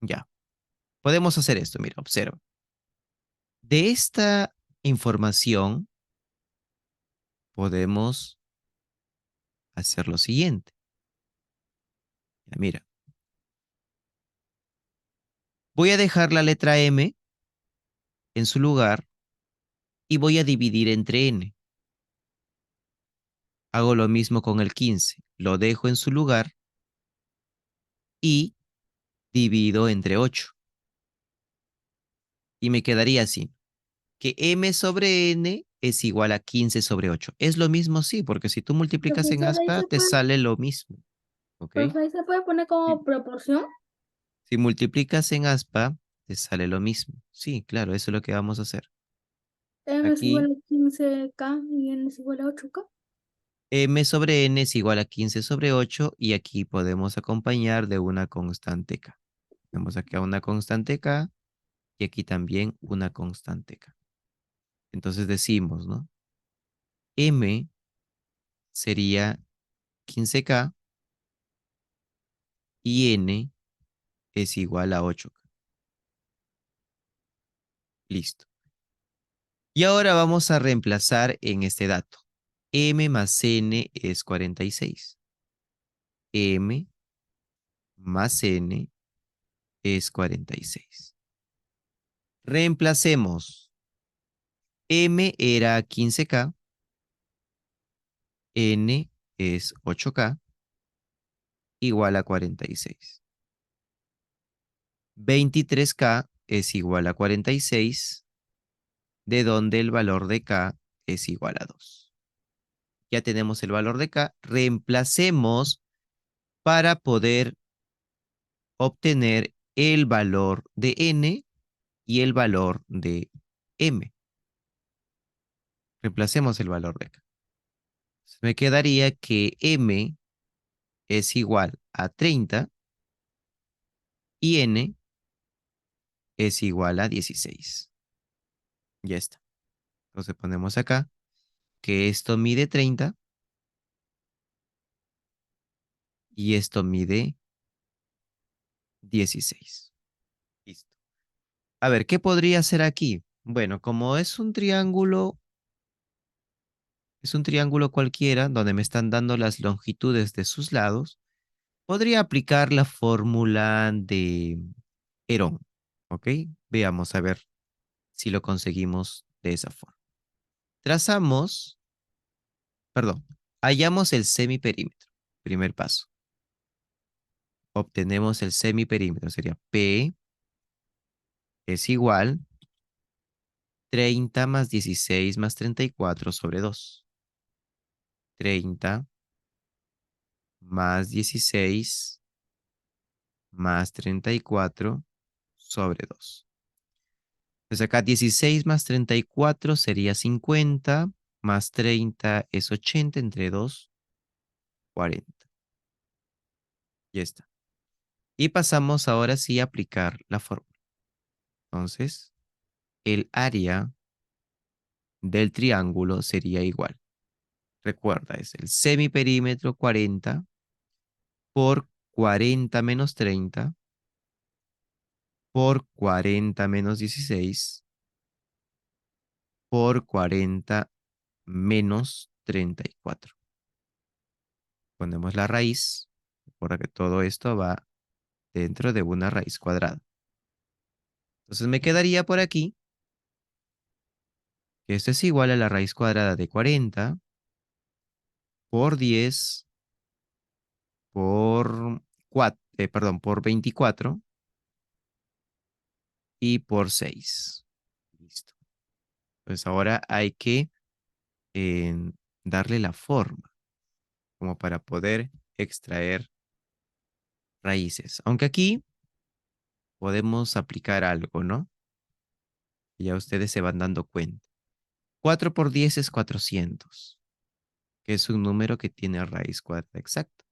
Ya, podemos hacer esto, mira, observa. De esta información podemos hacer lo siguiente. Ya, mira, voy a dejar la letra M en su lugar y voy a dividir entre n. Hago lo mismo con el 15. Lo dejo en su lugar y divido entre 8. Y me quedaría así, que m sobre n es igual a 15 sobre 8. Es lo mismo, sí, porque si tú multiplicas en Profesor, aspa, te sale lo mismo, ¿ok? profe, ahí se puede poner Si como proporción. si multiplicas en aspa, te sale lo mismo. Sí, claro, eso es lo que vamos a hacer. M es igual Aquí, a 15K y N es igual a 8K. m sobre n es igual a 15 sobre 8 y aquí podemos acompañar de una constante k. Tenemos acá una constante k y aquí también una constante k. Entonces decimos, ¿no? M sería 15K y N es igual a 8K. Listo. Y ahora vamos a reemplazar en este dato. M más N es 46. M más N es 46. Reemplacemos. M era 15K, N es 8K, igual a 46. 23K es igual a 46, de donde el valor de K es igual a 2. Ya tenemos el valor de K, reemplacemos para poder obtener el valor de N y el valor de M. Reemplacemos el valor de acá. Me quedaría que m es igual a 30 y n es igual a 16. Ya está. Entonces ponemos acá que esto mide 30 y esto mide 16. Listo. A ver, ¿qué podría ser aquí? Bueno, como es un triángulo cualquiera donde me están dando las longitudes de sus lados, podría aplicar la fórmula de Herón. ¿Ok? Veamos a ver si lo conseguimos de esa forma. Trazamos, perdón, hallamos el semiperímetro. Primer paso. Obtenemos el semiperímetro. Sería P es igual 30 más 16 más 34 sobre 2. 30 más 16 más 34 sobre 2. Pues acá 16 más 34 sería 50, más 30 es 80, entre 2, 40. Ya está. Y pasamos ahora sí a aplicar la fórmula. Entonces, el área del triángulo sería igual. Recuerda, es el semiperímetro 40 por 40 menos 30 por 40 menos 16 por 40 menos 34. Ponemos la raíz. Recuerda que todo esto va dentro de una raíz cuadrada. Entonces me quedaría por aquí que esto es igual a la raíz cuadrada de 40 por 10 por 4, perdón, por 24 y por 6. Listo. Pues ahora hay que eh, darle la forma como para poder extraer raíces. Aunque aquí podemos aplicar algo, ¿no? Ya ustedes se van dando cuenta. 4 por 10 es 400, que es un número que tiene raíz cuadrada exacta.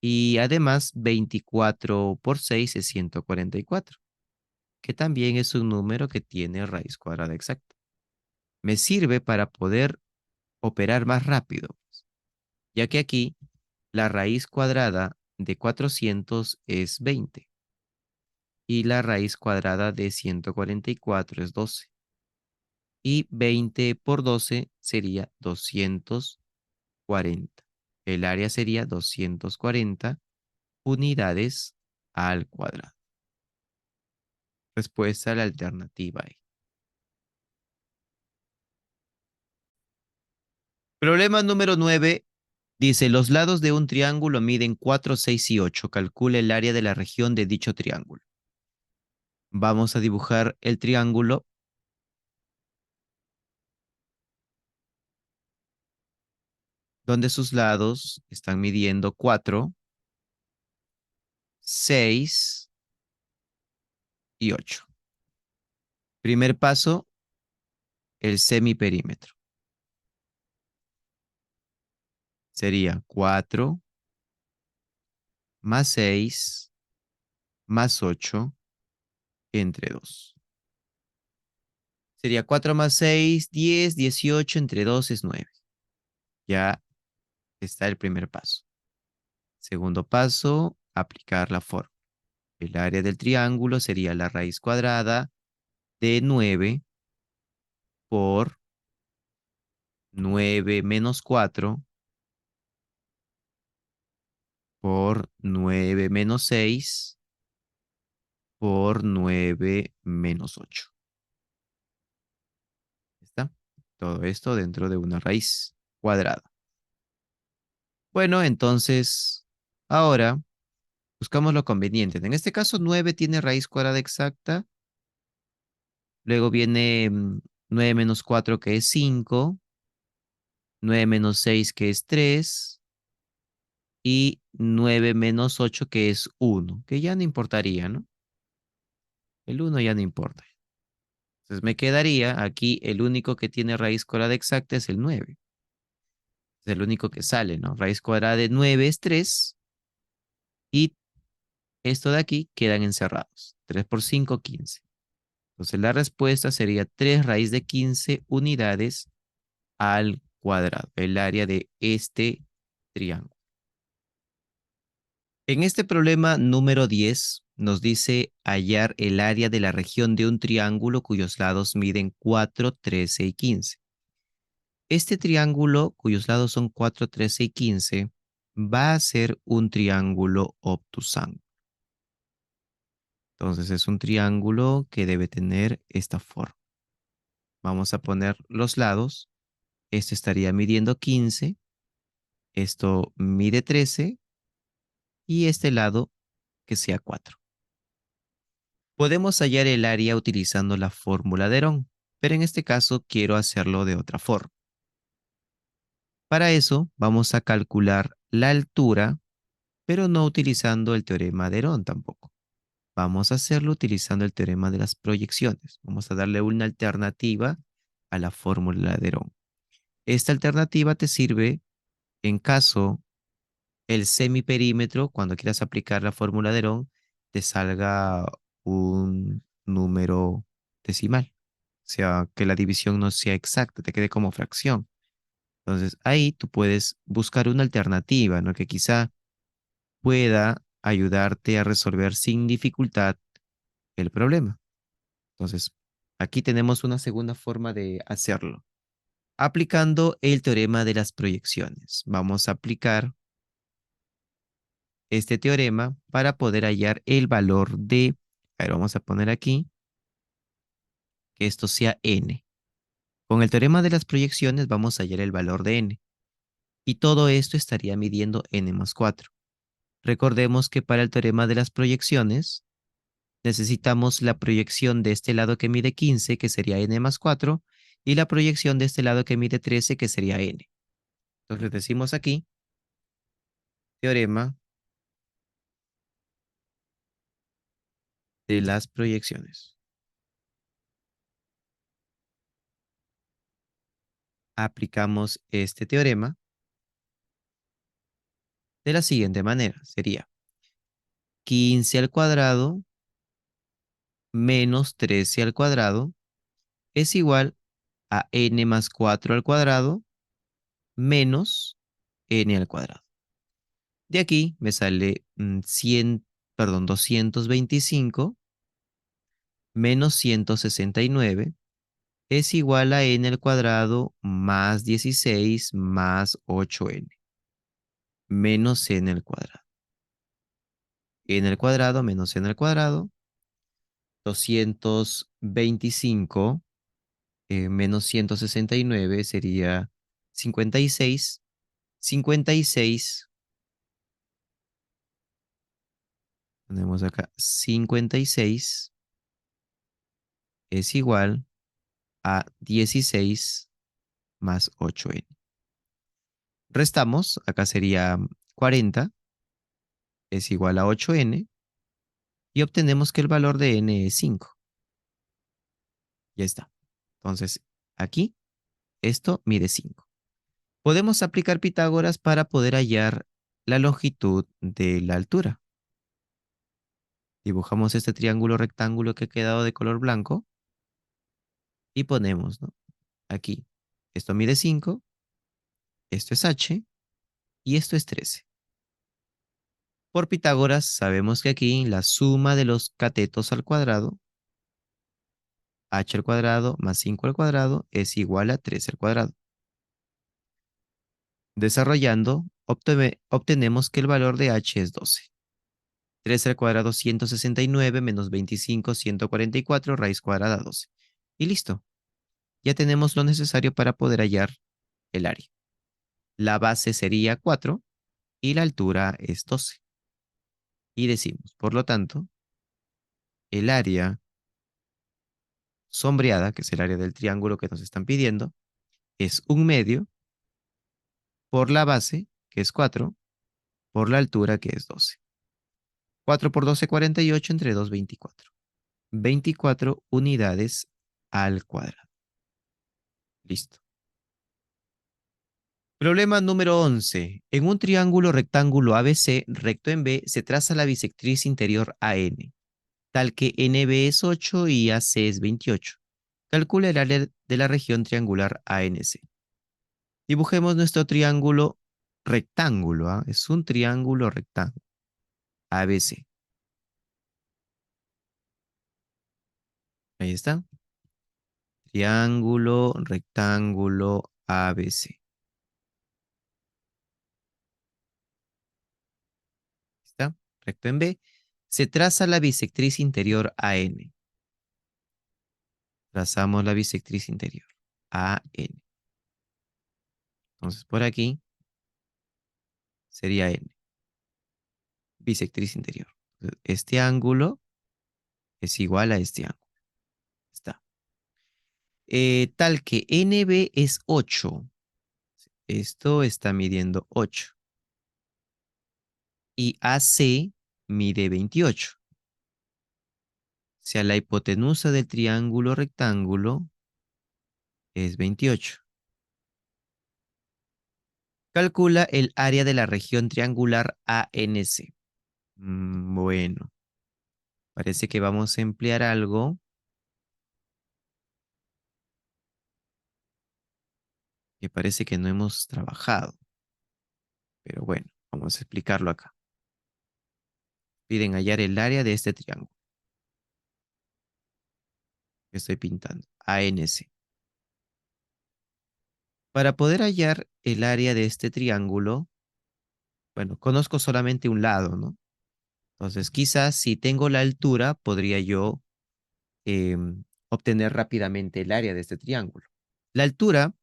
Y además 24 por 6 es 144, que también es un número que tiene raíz cuadrada exacta. Me sirve para poder operar más rápido, ya que aquí la raíz cuadrada de 400 es 20 y la raíz cuadrada de 144 es 12. Y 20 por 12 sería 240. El área sería 240 unidades al cuadrado. Respuesta a la alternativa E. Problema número 9. Dice, los lados de un triángulo miden 4, 6 y 8. Calcula el área de la región de dicho triángulo. Vamos a dibujar el triángulo donde sus lados están midiendo 4, 6 y 8. Primer paso, el semiperímetro. Sería 4 más 6 más 8 entre 2. Sería 4 más 6, 10, 18 entre 2 es 9. Ya está el primer paso. Segundo paso, aplicar la fórmula. El área del triángulo sería la raíz cuadrada de 9 por 9 menos 4 por 9 menos 6 por 9 menos 8. ¿Está? Todo esto dentro de una raíz cuadrada. Bueno, entonces, ahora buscamos lo conveniente. En este caso, 9 tiene raíz cuadrada exacta. Luego viene 9 menos 4 que es 5. 9 menos 6 que es 3. Y 9 menos 8 que es 1, que ya no importaría, ¿no? El 1 ya no importa. Entonces me quedaría aquí el único que tiene raíz cuadrada exacta es el 9. Es el único que sale, ¿no? Raíz cuadrada de 9 es 3 y esto de aquí quedan encerrados. 3 por 5, 15. Entonces la respuesta sería 3 raíz de 15 unidades al cuadrado, el área de este triángulo. En este problema número 10 nos dice hallar el área de la región de un triángulo cuyos lados miden 4, 13 y 15. Este triángulo, cuyos lados son 4, 13 y 15, va a ser un triángulo obtusángulo. Entonces es un triángulo que debe tener esta forma. Vamos a poner los lados. Este estaría midiendo 15, esto mide 13 y este lado que sea 4. Podemos hallar el área utilizando la fórmula de Herón, pero en este caso quiero hacerlo de otra forma. Para eso vamos a calcular la altura, pero no utilizando el teorema de Herón tampoco. Vamos a hacerlo utilizando el teorema de las proyecciones. Vamos a darle una alternativa a la fórmula de Herón. Esta alternativa te sirve en caso el semiperímetro, cuando quieras aplicar la fórmula de Herón, te salga un número decimal. O sea, que la división no sea exacta, te quede como fracción. Entonces, ahí tú puedes buscar una alternativa, ¿no? Que quizá pueda ayudarte a resolver sin dificultad el problema. Entonces, aquí tenemos una segunda forma de hacerlo. Aplicando el teorema de las proyecciones. Vamos a aplicar este teorema para poder hallar el valor de, a ver, vamos a poner aquí que esto sea n. Con el teorema de las proyecciones vamos a hallar el valor de n. Y todo esto estaría midiendo n más 4. Recordemos que para el teorema de las proyecciones necesitamos la proyección de este lado que mide 15, que sería n más 4, y la proyección de este lado que mide 13, que sería n. Entonces decimos aquí, teorema de las proyecciones. Aplicamos este teorema de la siguiente manera. Sería 15 al cuadrado menos 13 al cuadrado es igual a n más 4 al cuadrado menos n al cuadrado. De aquí me sale 225 menos 169 es igual a n al cuadrado más 16 más 8n menos n al cuadrado. N al cuadrado menos n al cuadrado, 225 menos 169 sería 56. 56, ponemos acá 56 es igual a 16 más 8n. Restamos, acá sería 40 es igual a 8n y obtenemos que el valor de n es 5. Ya está. Entonces, aquí, esto mide 5. Podemos aplicar Pitágoras para poder hallar la longitud de la altura. Dibujamos este triángulo rectángulo que ha quedado de color blanco y ponemos, ¿no? Aquí, esto mide 5, esto es h y esto es 13. Por Pitágoras sabemos que aquí la suma de los catetos al cuadrado, h al cuadrado más 5 al cuadrado, es igual a 13 al cuadrado. Desarrollando, obtenemos que el valor de h es 12. 13 al cuadrado 169 menos 25 144 raíz cuadrada 12. Y listo. Ya tenemos lo necesario para poder hallar el área. La base sería 4 y la altura es 12. Y decimos, por lo tanto, el área sombreada, que es el área del triángulo que nos están pidiendo, es 1/2 por la base, que es 4, por la altura, que es 12. 4 por 12, 48, entre 2, 24. 24 unidades al cuadrado. Listo. Problema número 11. En un triángulo rectángulo ABC recto en B se traza la bisectriz interior AN, tal que NB es 8 y AC es 28. Calcula el área de la región triangular ANC. Dibujemos nuestro triángulo rectángulo, ¿ah? Es un triángulo rectángulo. ABC. Ahí está. Triángulo rectángulo ABC. ¿Está? Recto en B. Se traza la bisectriz interior AN. Trazamos la bisectriz interior AN. Entonces por aquí sería N. Bisectriz interior. Este ángulo es igual a este ángulo. Está. Tal que NB es 8. Esto está midiendo 8. Y AC mide 28. O sea, la hipotenusa del triángulo rectángulo es 28. Calcula el área de la región triangular ANC. Bueno, parece que vamos a emplear algo que parece que no hemos trabajado. Pero bueno, vamos a explicarlo acá. Piden hallar el área de este triángulo que estoy pintando, ANC. Para poder hallar el área de este triángulo, bueno, conozco solamente un lado, ¿no? Entonces, quizás si tengo la altura, podría yo obtener rápidamente el área de este triángulo. La altura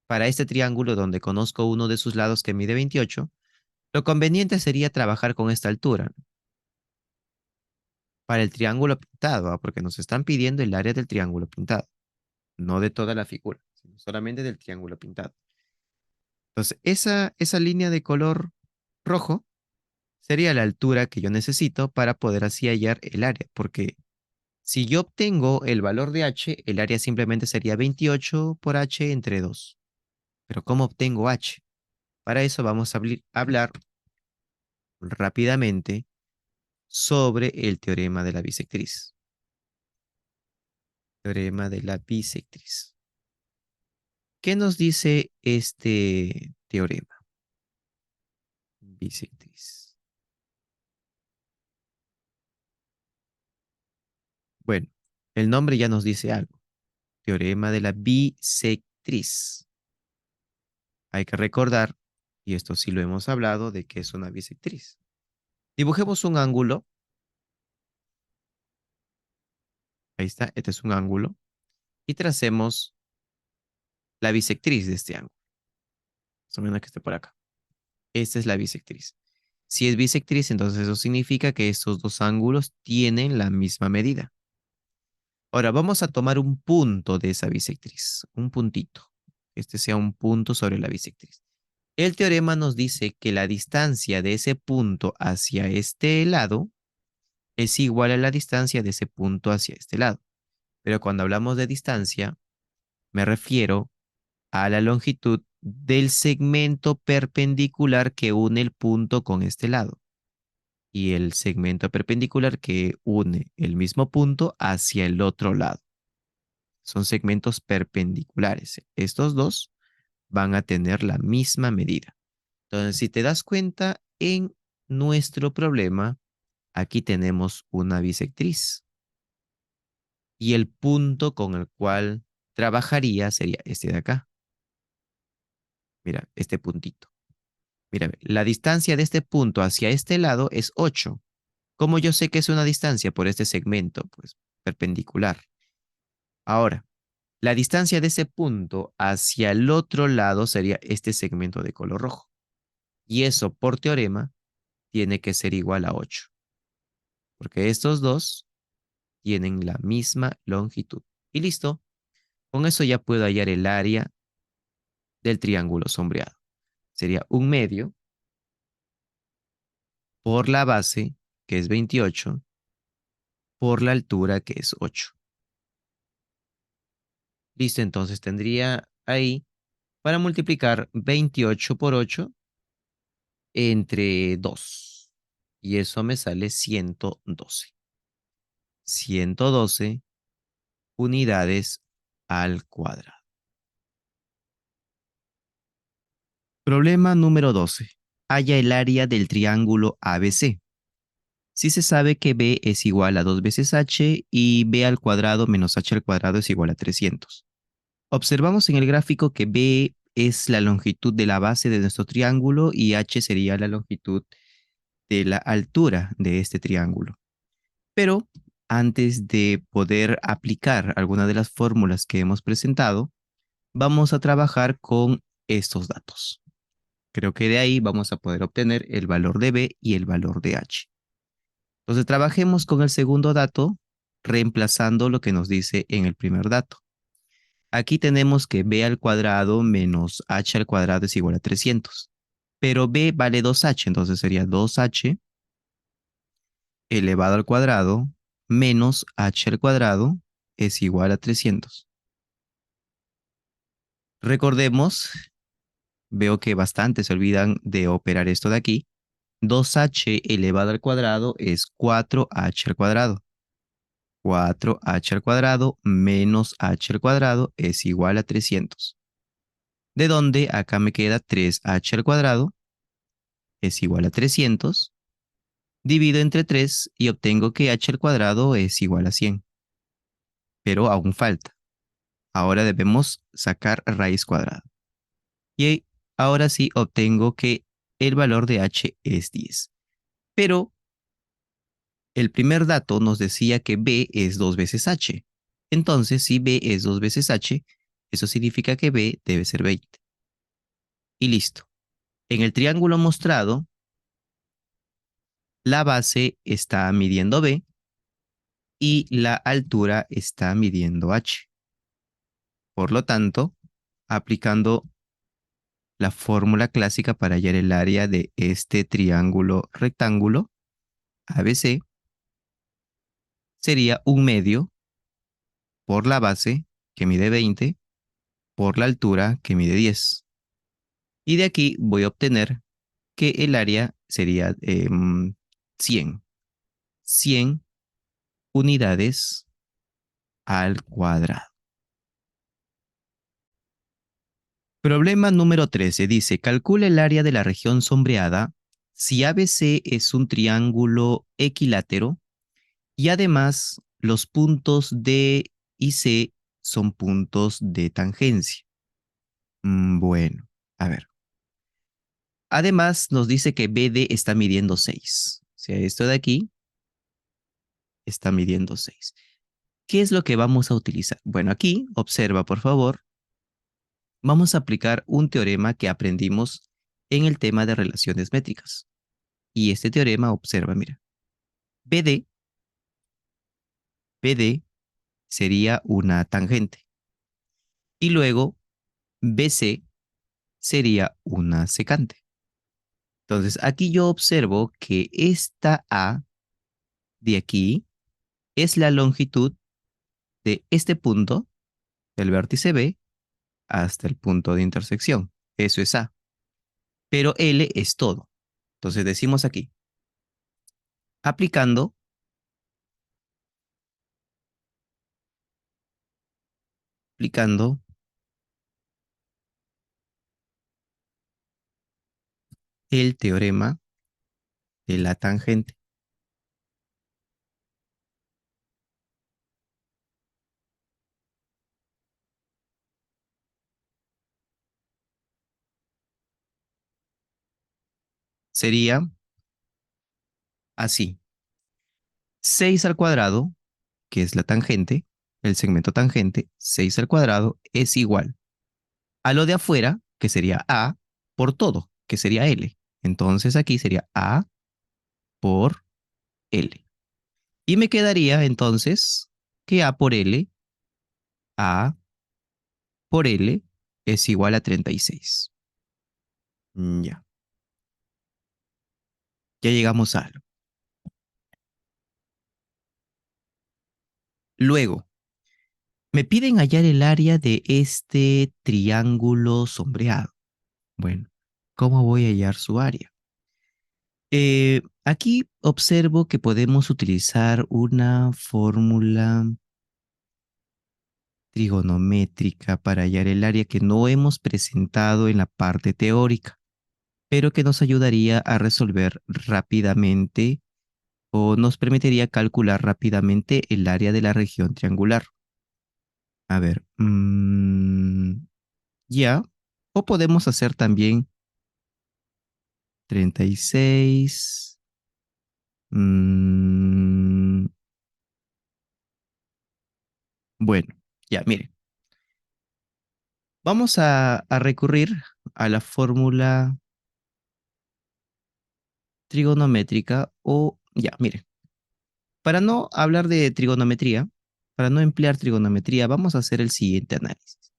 para este triángulo, donde conozco uno de sus lados que mide 28, lo conveniente sería trabajar con esta altura, ¿no? Para el triángulo pintado, ¿ah? Porque nos están pidiendo el área del triángulo pintado, no de toda la figura, sino solamente del triángulo pintado. Entonces, esa línea de color rojo sería la altura que yo necesito para poder así hallar el área, porque si yo obtengo el valor de h, el área simplemente sería 28 por h entre 2. Pero ¿cómo obtengo h? Para eso vamos a hablar rápidamente sobre el teorema de la bisectriz. Teorema de la bisectriz. ¿Qué nos dice este teorema? Bisectriz. Bueno, el nombre ya nos dice algo. Teorema de la bisectriz. Hay que recordar, y esto sí lo hemos hablado, de que es una bisectriz. Dibujemos un ángulo. Ahí está, este es un ángulo. Y tracemos la bisectriz de este ángulo. Más o menos que esté por acá. Esta es la bisectriz. Si es bisectriz, entonces eso significa que estos dos ángulos tienen la misma medida. Ahora vamos a tomar un punto de esa bisectriz, un puntito. Este sea un punto sobre la bisectriz. El teorema nos dice que la distancia de ese punto hacia este lado es igual a la distancia de ese punto hacia este lado. Pero cuando hablamos de distancia, me refiero a la longitud del segmento perpendicular que une el punto con este lado y el segmento perpendicular que une el mismo punto hacia el otro lado. Son segmentos perpendiculares. Estos dos van a tener la misma medida. Entonces, si te das cuenta, en nuestro problema, aquí tenemos una bisectriz y el punto con el cual trabajaría sería este de acá. Mira, este puntito. Mira, la distancia de este punto hacia este lado es 8. ¿Cómo yo sé que es una distancia por este segmento? Pues perpendicular. Ahora, la distancia de ese punto hacia el otro lado sería este segmento de color rojo. Y eso, por teorema, tiene que ser igual a 8, porque estos dos tienen la misma longitud. Y listo, con eso ya puedo hallar el área del triángulo sombreado. Sería un medio por la base, que es 28, por la altura, que es 8. Listo, entonces tendría ahí para multiplicar 28 por 8 entre 2. Y eso me sale 112. 112 unidades al cuadrado. Problema número 12. Halla el área del triángulo ABC. Si se sabe que B es igual a 2 veces H y B al cuadrado menos H al cuadrado es igual a 300. Observamos en el gráfico que B es la longitud de la base de nuestro triángulo y H sería la longitud de la altura de este triángulo. Pero antes de poder aplicar alguna de las fórmulas que hemos presentado, vamos a trabajar con estos datos. Creo que de ahí vamos a poder obtener el valor de B y el valor de H. Entonces trabajemos con el segundo dato, reemplazando lo que nos dice en el primer dato. Aquí tenemos que B al cuadrado menos H al cuadrado es igual a 300. Pero B vale 2H, entonces sería 2H elevado al cuadrado menos H al cuadrado es igual a 300. Recordemos, veo que bastante se olvidan de operar esto de aquí. 2H elevado al cuadrado es 4H al cuadrado. 4H al cuadrado menos H al cuadrado es igual a 300. De donde acá me queda 3H al cuadrado es igual a 300. Divido entre 3 y obtengo que H al cuadrado es igual a 100. Pero aún falta. Ahora debemos sacar raíz cuadrada. Y ahora sí obtengo que el valor de H es 10. Pero el primer dato nos decía que B es 2 veces H. Entonces, si B es 2 veces H, eso significa que B debe ser 20. Y listo. En el triángulo mostrado, la base está midiendo B y la altura está midiendo H. Por lo tanto, aplicando la fórmula clásica para hallar el área de este triángulo rectángulo, ABC, sería un medio por la base, que mide 20, por la altura, que mide 10. Y de aquí voy a obtener que el área sería 100. 100 unidades al cuadrado. Problema número 13 dice, calcula el área de la región sombreada si ABC es un triángulo equilátero y además los puntos D y C son puntos de tangencia. Bueno, a ver. Además nos dice que BD está midiendo 6. O sea, esto de aquí está midiendo 6. ¿Qué es lo que vamos a utilizar? Bueno, aquí, observa por favor, vamos a aplicar un teorema que aprendimos en el tema de relaciones métricas. Y este teorema, observa, mira, BD, BD sería una tangente. Y luego BC sería una secante. Entonces, aquí yo observo que esta A de aquí es la longitud de este punto, del vértice B, hasta el punto de intersección. Eso es A. Pero L es todo. Entonces decimos aquí, aplicando, aplicando el teorema de la tangente. Sería así. 6 al cuadrado, que es la tangente, el segmento tangente, 6 al cuadrado es igual a lo de afuera, que sería A, por todo, que sería L. Entonces aquí sería A por L. Y me quedaría entonces que A por L es igual a 36. Ya, ya llegamos a algo. Luego, Me piden hallar el área de este triángulo sombreado. Bueno, ¿cómo voy a hallar su área? Aquí observo que podemos utilizar una fórmula trigonométrica para hallar el área que no hemos presentado en la parte teórica, pero que nos ayudaría a resolver rápidamente o nos permitiría calcular rápidamente el área de la región triangular. A ver, ya, o podemos hacer también 36. mm, bueno, ya, mire, vamos a recurrir a la fórmula trigonométrica o, ya, mire, para no hablar de trigonometría, para no emplear trigonometría, vamos a hacer el siguiente análisis.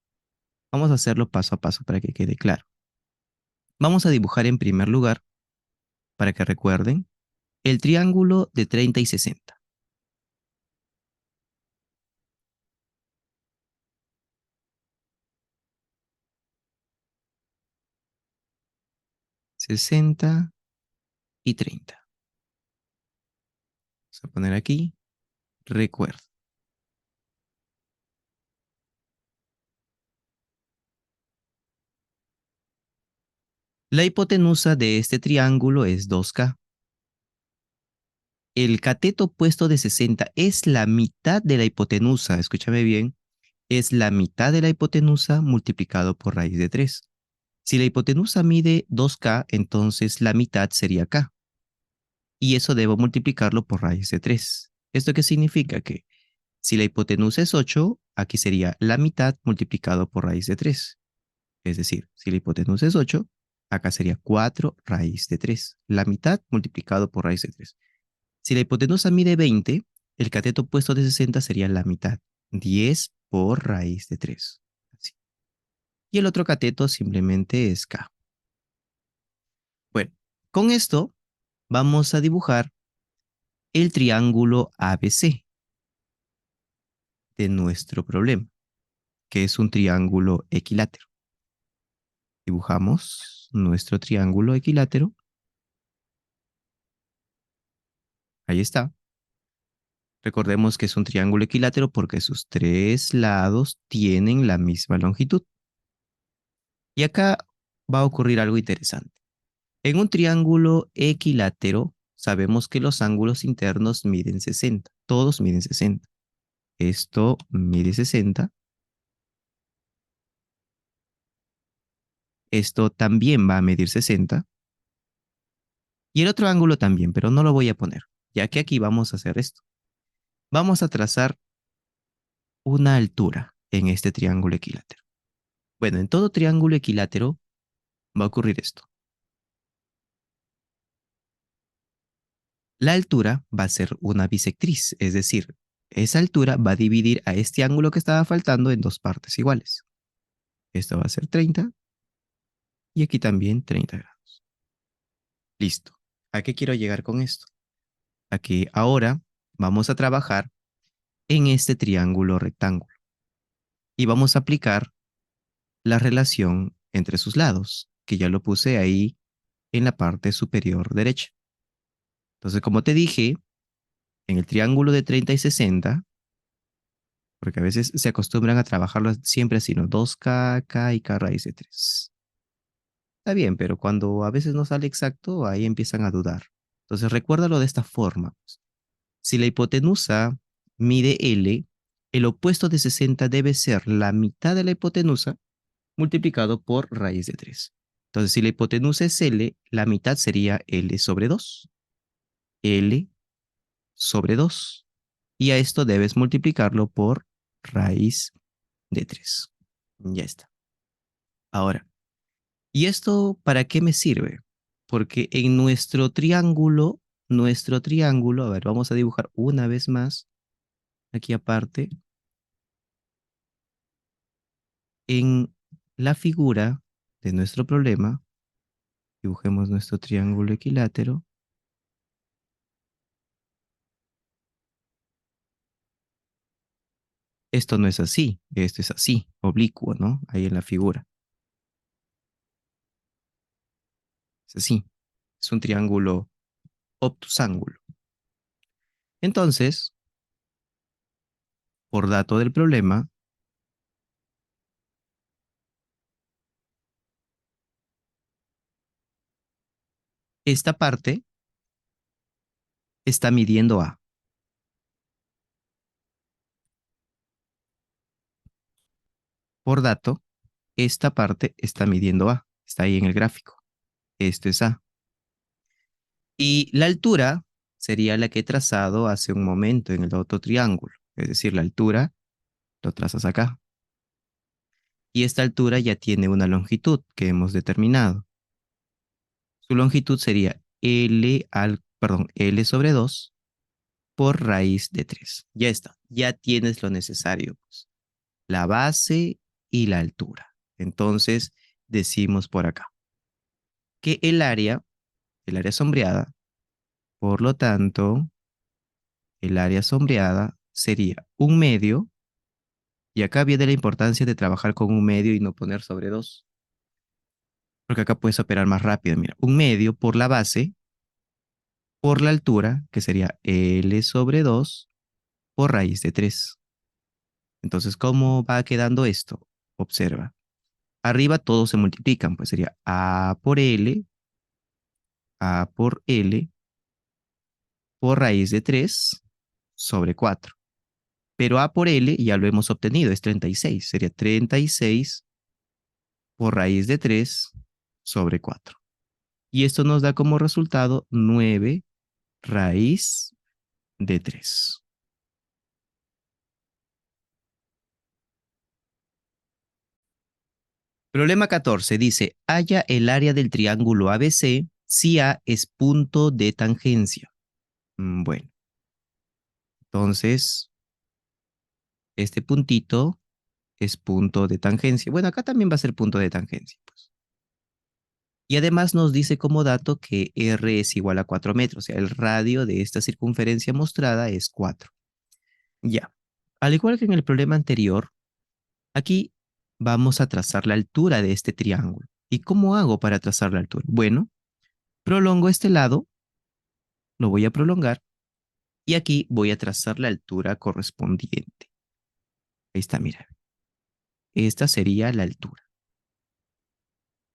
Vamos a hacerlo paso a paso para que quede claro. Vamos a dibujar en primer lugar, para que recuerden, el triángulo de 30 y 60. 60 y 30. Vamos a poner aquí, recuerdo. La hipotenusa de este triángulo es 2K. El cateto opuesto de 60 es la mitad de la hipotenusa, escúchame bien, es la mitad de la hipotenusa multiplicado por raíz de 3. Si la hipotenusa mide 2K, entonces la mitad sería K. Y eso debo multiplicarlo por raíz de 3. ¿Esto qué significa? Que si la hipotenusa es 8, aquí sería la mitad multiplicado por raíz de 3. Es decir, si la hipotenusa es 8, acá sería 4 raíz de 3. La mitad multiplicado por raíz de 3. Si la hipotenusa mide 20, el cateto opuesto de 60 sería la mitad. 10 por raíz de 3. Así. Y el otro cateto simplemente es K. Bueno, con esto vamos a dibujar el triángulo ABC de nuestro problema, que es un triángulo equilátero. Dibujamos nuestro triángulo equilátero. Ahí está. Recordemos que es un triángulo equilátero porque sus tres lados tienen la misma longitud. Y acá va a ocurrir algo interesante. En un triángulo equilátero, sabemos que los ángulos internos miden 60. Todos miden 60. Esto mide 60. Esto también va a medir 60. Y el otro ángulo también, pero no lo voy a poner, ya que aquí vamos a hacer esto. Vamos a trazar una altura en este triángulo equilátero. Bueno, en todo triángulo equilátero va a ocurrir esto. La altura va a ser una bisectriz, es decir, esa altura va a dividir a este ángulo que estaba faltando en dos partes iguales. Esto va a ser 30 y aquí también 30 grados. Listo. ¿A qué quiero llegar con esto? A que ahora vamos a trabajar en este triángulo rectángulo y vamos a aplicar la relación entre sus lados, que ya lo puse ahí en la parte superior derecha. Entonces, como te dije, en el triángulo de 30 y 60, porque a veces se acostumbran a trabajarlo siempre así, ¿no? 2K, K y K raíz de 3. Está bien, pero cuando a veces no sale exacto, ahí empiezan a dudar. Entonces, recuérdalo de esta forma. Si la hipotenusa mide L, el opuesto de 60 debe ser la mitad de la hipotenusa multiplicado por raíz de 3. Entonces, si la hipotenusa es L, la mitad sería L sobre 2. L sobre 2. Y a esto debes multiplicarlo por raíz de 3. Ya está. Ahora, ¿y esto para qué me sirve? Porque en nuestro triángulo, a ver, vamos a dibujar una vez más, aquí aparte, en la figura de nuestro problema, dibujemos nuestro triángulo equilátero. Esto no es así, esto es así, oblicuo, ¿no? Ahí en la figura. Es así, es un triángulo obtusángulo. Entonces, por dato del problema, esta parte está midiendo A. Por dato, esta parte está midiendo A. Está ahí en el gráfico. Esto es A. Y la altura sería la que he trazado hace un momento en el otro triángulo. Es decir, la altura lo trazas acá. Y esta altura ya tiene una longitud que hemos determinado. Su longitud sería L sobre 2 por raíz de 3. Ya está, ya tienes lo necesario, pues, la base y la altura. Entonces, decimos por acá que el área sombreada, por lo tanto, el área sombreada sería un medio, y acá viene la importancia de trabajar con un medio y no poner sobre 2, porque acá puedes operar más rápido. Mira, un medio por la base, por la altura, que sería L sobre 2 por raíz de 3. Entonces, ¿cómo va quedando esto? Observa. Arriba todos se multiplican, pues sería A por L por raíz de 3 sobre 4. Pero A por L ya lo hemos obtenido, es 36. Sería 36 por raíz de 3 sobre 4. Y esto nos da como resultado 9 raíz de 3. Problema 14 dice, halla el área del triángulo ABC si A es punto de tangencia. Bueno, entonces este puntito es punto de tangencia. Bueno, acá también va a ser punto de tangencia, pues. Y además nos dice como dato que R es igual a 4 metros, o sea, el radio de esta circunferencia mostrada es 4. Ya. Al igual que en el problema anterior, aquí vamos a trazar la altura de este triángulo. ¿Y cómo hago para trazar la altura? Bueno, prolongo este lado, lo voy a prolongar, y aquí voy a trazar la altura correspondiente. Ahí está, mira. Esta sería la altura.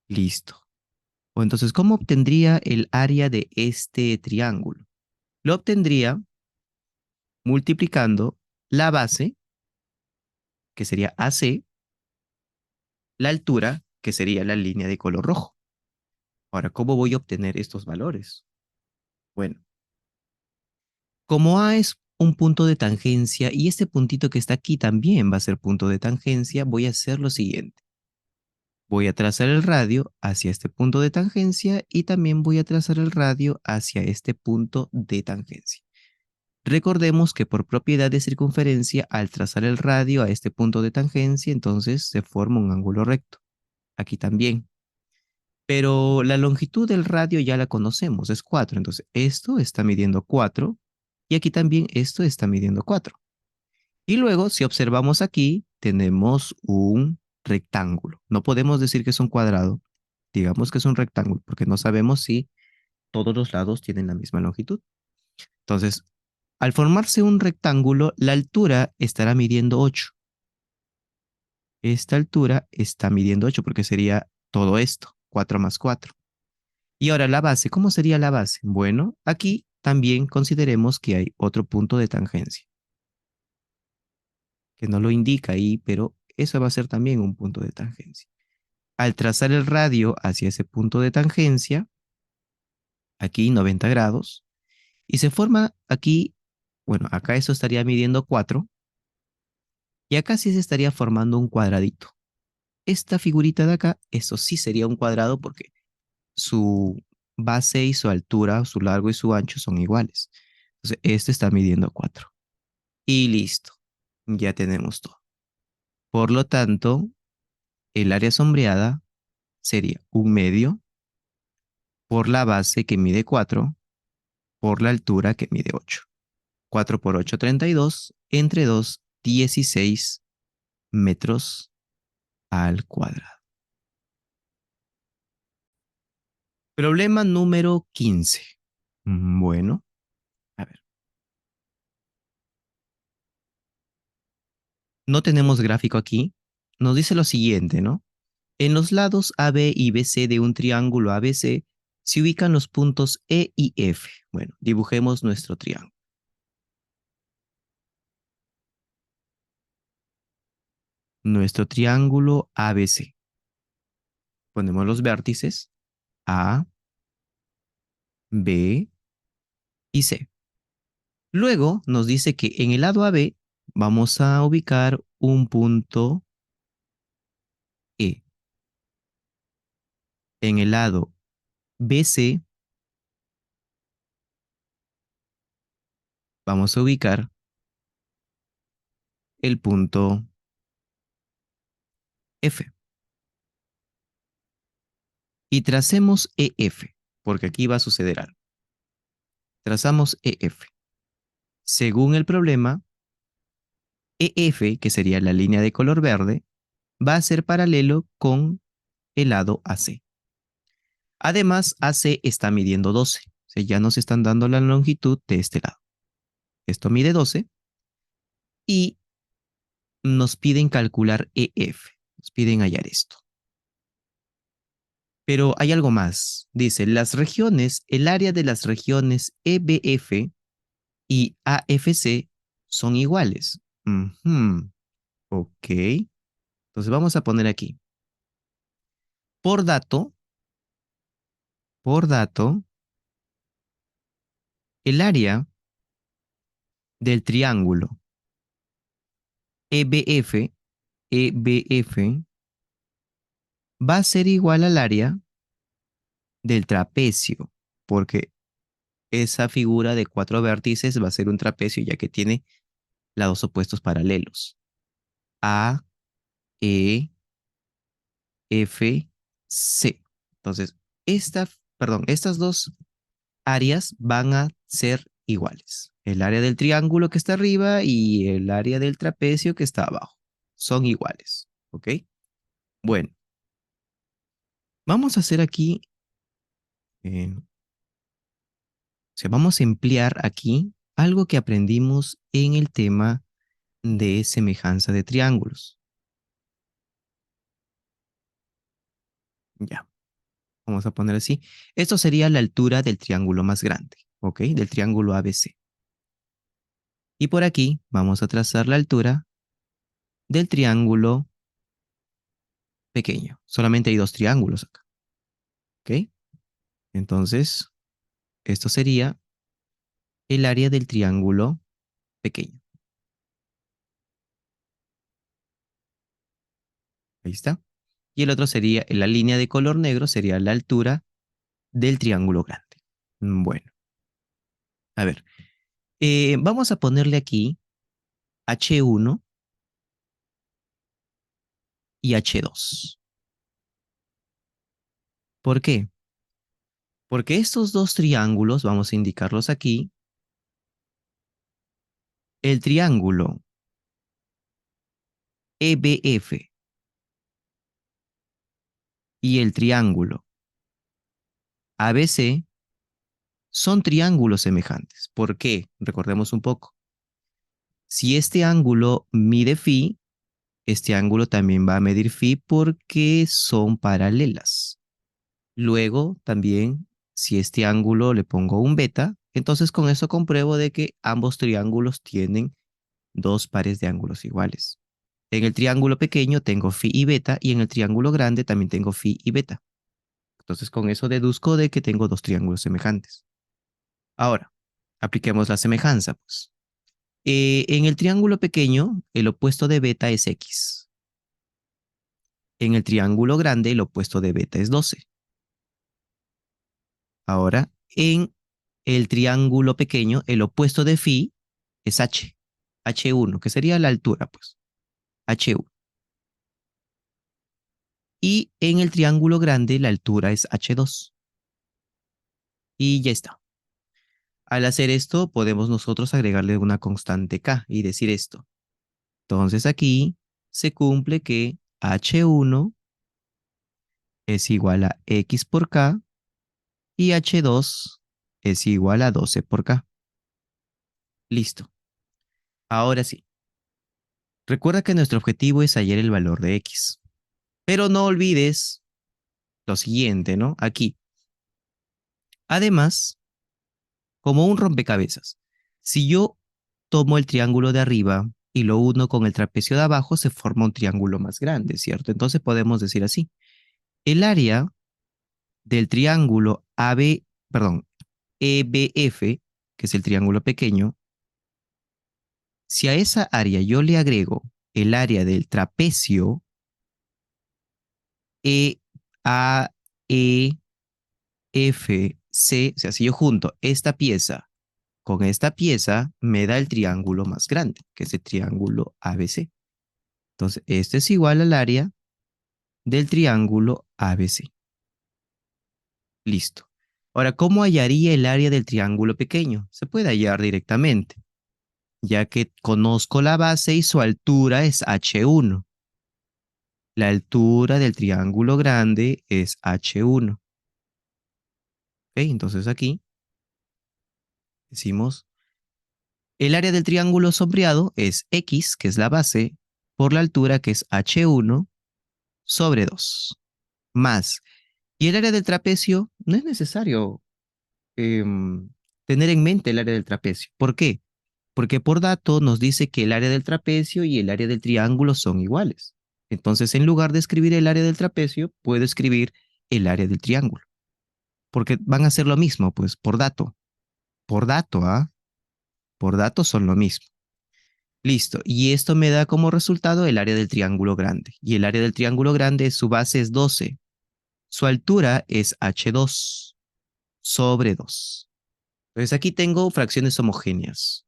Listo. O entonces, ¿cómo obtendría el área de este triángulo? Lo obtendría multiplicando la base, que sería AC, la altura, que sería la línea de color rojo. Ahora, ¿cómo voy a obtener estos valores? Bueno, como A es un punto de tangencia y este puntito que está aquí también va a ser punto de tangencia, voy a hacer lo siguiente. Voy a trazar el radio hacia este punto de tangencia y también voy a trazar el radio hacia este punto de tangencia. Recordemos que por propiedad de circunferencia, al trazar el radio a este punto de tangencia, entonces se forma un ángulo recto. Aquí también. Pero la longitud del radio ya la conocemos, es 4. Entonces esto está midiendo 4 y aquí también esto está midiendo 4. Y luego, si observamos aquí, tenemos un rectángulo. No podemos decir que es un cuadrado, digamos que es un rectángulo, porque no sabemos si todos los lados tienen la misma longitud. Entonces, al formarse un rectángulo, la altura estará midiendo 8. Esta altura está midiendo 8 porque sería todo esto, 4 más 4. Y ahora la base, ¿cómo sería la base? Bueno, aquí también consideremos que hay otro punto de tangencia, que no lo indica ahí, pero eso va a ser también un punto de tangencia. Al trazar el radio hacia ese punto de tangencia, aquí 90 grados, y se forma aquí, bueno, acá eso estaría midiendo 4, y acá sí se estaría formando un cuadradito. Esta figurita de acá, eso sí sería un cuadrado porque su base y su altura, su largo y su ancho son iguales. Entonces, este está midiendo 4. Y listo, ya tenemos todo. Por lo tanto, el área sombreada sería un medio por la base que mide 4 por la altura que mide 8. 4 por 8, 32. Entre 2 16 metros al cuadrado. Problema número 15. Bueno, a ver. No tenemos gráfico aquí. Nos dice lo siguiente, ¿no? En los lados AB y BC de un triángulo ABC se ubican los puntos E y F. Bueno, dibujemos nuestro triángulo. Nuestro triángulo ABC. Ponemos los vértices A, B y C. Luego nos dice que en el lado AB vamos a ubicar un punto E. En el lado BC vamos a ubicar el punto F. Y tracemos EF, porque aquí va a suceder algo. Trazamos EF. Según el problema, EF, que sería la línea de color verde, va a ser paralelo con el lado AC. Además, AC está midiendo 12. O sea, ya nos están dando la longitud de este lado. Esto mide 12 y nos piden calcular EF. Nos piden hallar esto. Pero hay algo más. Dice, las regiones, el área de las regiones EBF y AFC son iguales. Ok. Entonces vamos a poner aquí. Por dato, por dato, el área del triángulo EBF, EBF va a ser igual al área del trapecio, porque esa figura de 4 vértices va a ser un trapecio ya que tiene lados opuestos paralelos. A, E, F, C. Entonces, estas dos áreas van a ser iguales. El área del triángulo que está arriba y el área del trapecio que está abajo. Son iguales. ¿Ok? Bueno, vamos a hacer aquí, o sea, vamos a emplear aquí algo que aprendimos en el tema de semejanza de triángulos. Ya, vamos a poner así. Esto sería la altura del triángulo más grande, ¿ok? Del triángulo ABC. Y por aquí vamos a trazar la altura del triángulo pequeño. Solamente hay dos triángulos acá, ¿ok? Entonces, esto sería el área del triángulo pequeño. Ahí está. Y el otro sería, la línea de color negro sería la altura del triángulo grande. Bueno, a ver. Vamos a ponerle aquí H1 y H2. ¿Por qué? Porque estos dos triángulos, vamos a indicarlos aquí, el triángulo EBF y el triángulo ABC son triángulos semejantes. ¿Por qué? Recordemos un poco. Si este ángulo mide phi, este ángulo también va a medir phi porque son paralelas. Luego, también, si este ángulo le pongo un beta, entonces con eso compruebo de que ambos triángulos tienen dos pares de ángulos iguales. En el triángulo pequeño tengo phi y beta y en el triángulo grande también tengo phi y beta. Entonces con eso deduzco de que tengo dos triángulos semejantes. Ahora, apliquemos la semejanza, pues. En el triángulo pequeño, el opuesto de beta es x. En el triángulo grande, el opuesto de beta es 12. Ahora, en el triángulo pequeño, el opuesto de phi es h. H1, que sería la altura, pues. H1. Y en el triángulo grande, la altura es H2. Y ya está. Al hacer esto, podemos nosotros agregarle una constante K y decir esto. Entonces aquí se cumple que H1 es igual a X por K y H2 es igual a 12 por K. Listo. Ahora sí. Recuerda que nuestro objetivo es hallar el valor de X. Pero no olvides lo siguiente, ¿no? Aquí. Además, como un rompecabezas, si yo tomo el triángulo de arriba y lo uno con el trapecio de abajo, se forma un triángulo más grande, ¿cierto? Entonces podemos decir así. El área del triángulo AB, perdón, EBF, que es el triángulo pequeño, si a esa área yo le agrego el área del trapecio EAEFC, o sea, si yo junto esta pieza con esta pieza, me da el triángulo más grande, que es el triángulo ABC. Entonces, este es igual al área del triángulo ABC. Listo. Ahora, ¿cómo hallaría el área del triángulo pequeño? Se puede hallar directamente, ya que conozco la base y su altura es H1. La altura del triángulo grande es H1. ¿Ok? Entonces aquí decimos, el área del triángulo sombreado es X, que es la base, por la altura que es H1 sobre 2, más. Y el área del trapecio, no es necesario tener en mente el área del trapecio. ¿Por qué? Porque por dato nos dice que el área del trapecio y el área del triángulo son iguales. Entonces, en lugar de escribir el área del trapecio, puedo escribir el área del triángulo. Porque van a ser lo mismo, pues, por dato. Por dato, ¿ah? Por dato son lo mismo. Listo. Y esto me da como resultado el área del triángulo grande. Y el área del triángulo grande, su base es 12. Su altura es H2 sobre 2. Entonces aquí tengo fracciones homogéneas.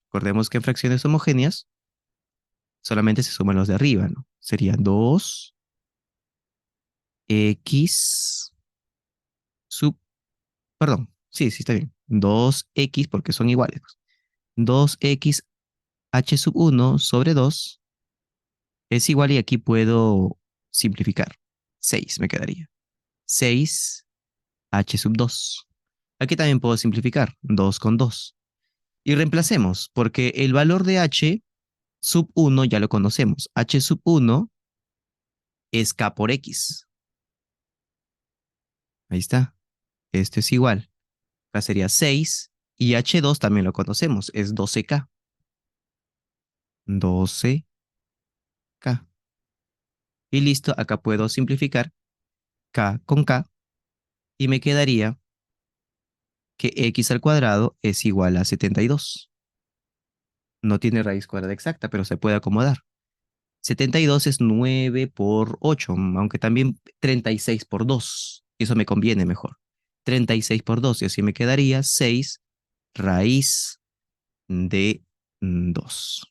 Recordemos que en fracciones homogéneas solamente se suman los de arriba, ¿no? Sería 2x sub, perdón, sí, sí está bien. 2x porque son iguales. 2x h sub 1 sobre 2 es igual y aquí puedo simplificar. 6 me quedaría. 6 h sub 2. Aquí también puedo simplificar. 2 con 2. Y reemplacemos, porque el valor de h sub 1 ya lo conocemos. H sub 1 es K por X. Ahí está. Esto es igual. Acá sería 6 y H2 también lo conocemos. Es 12K. 12K. Y listo. Acá puedo simplificar K con K y me quedaría que X al cuadrado es igual a 72. No tiene raíz cuadrada exacta, pero se puede acomodar. 72 es 9 por 8, aunque también 36 por 2. Eso me conviene mejor. 36 por 2 y así me quedaría 6 raíz de 2.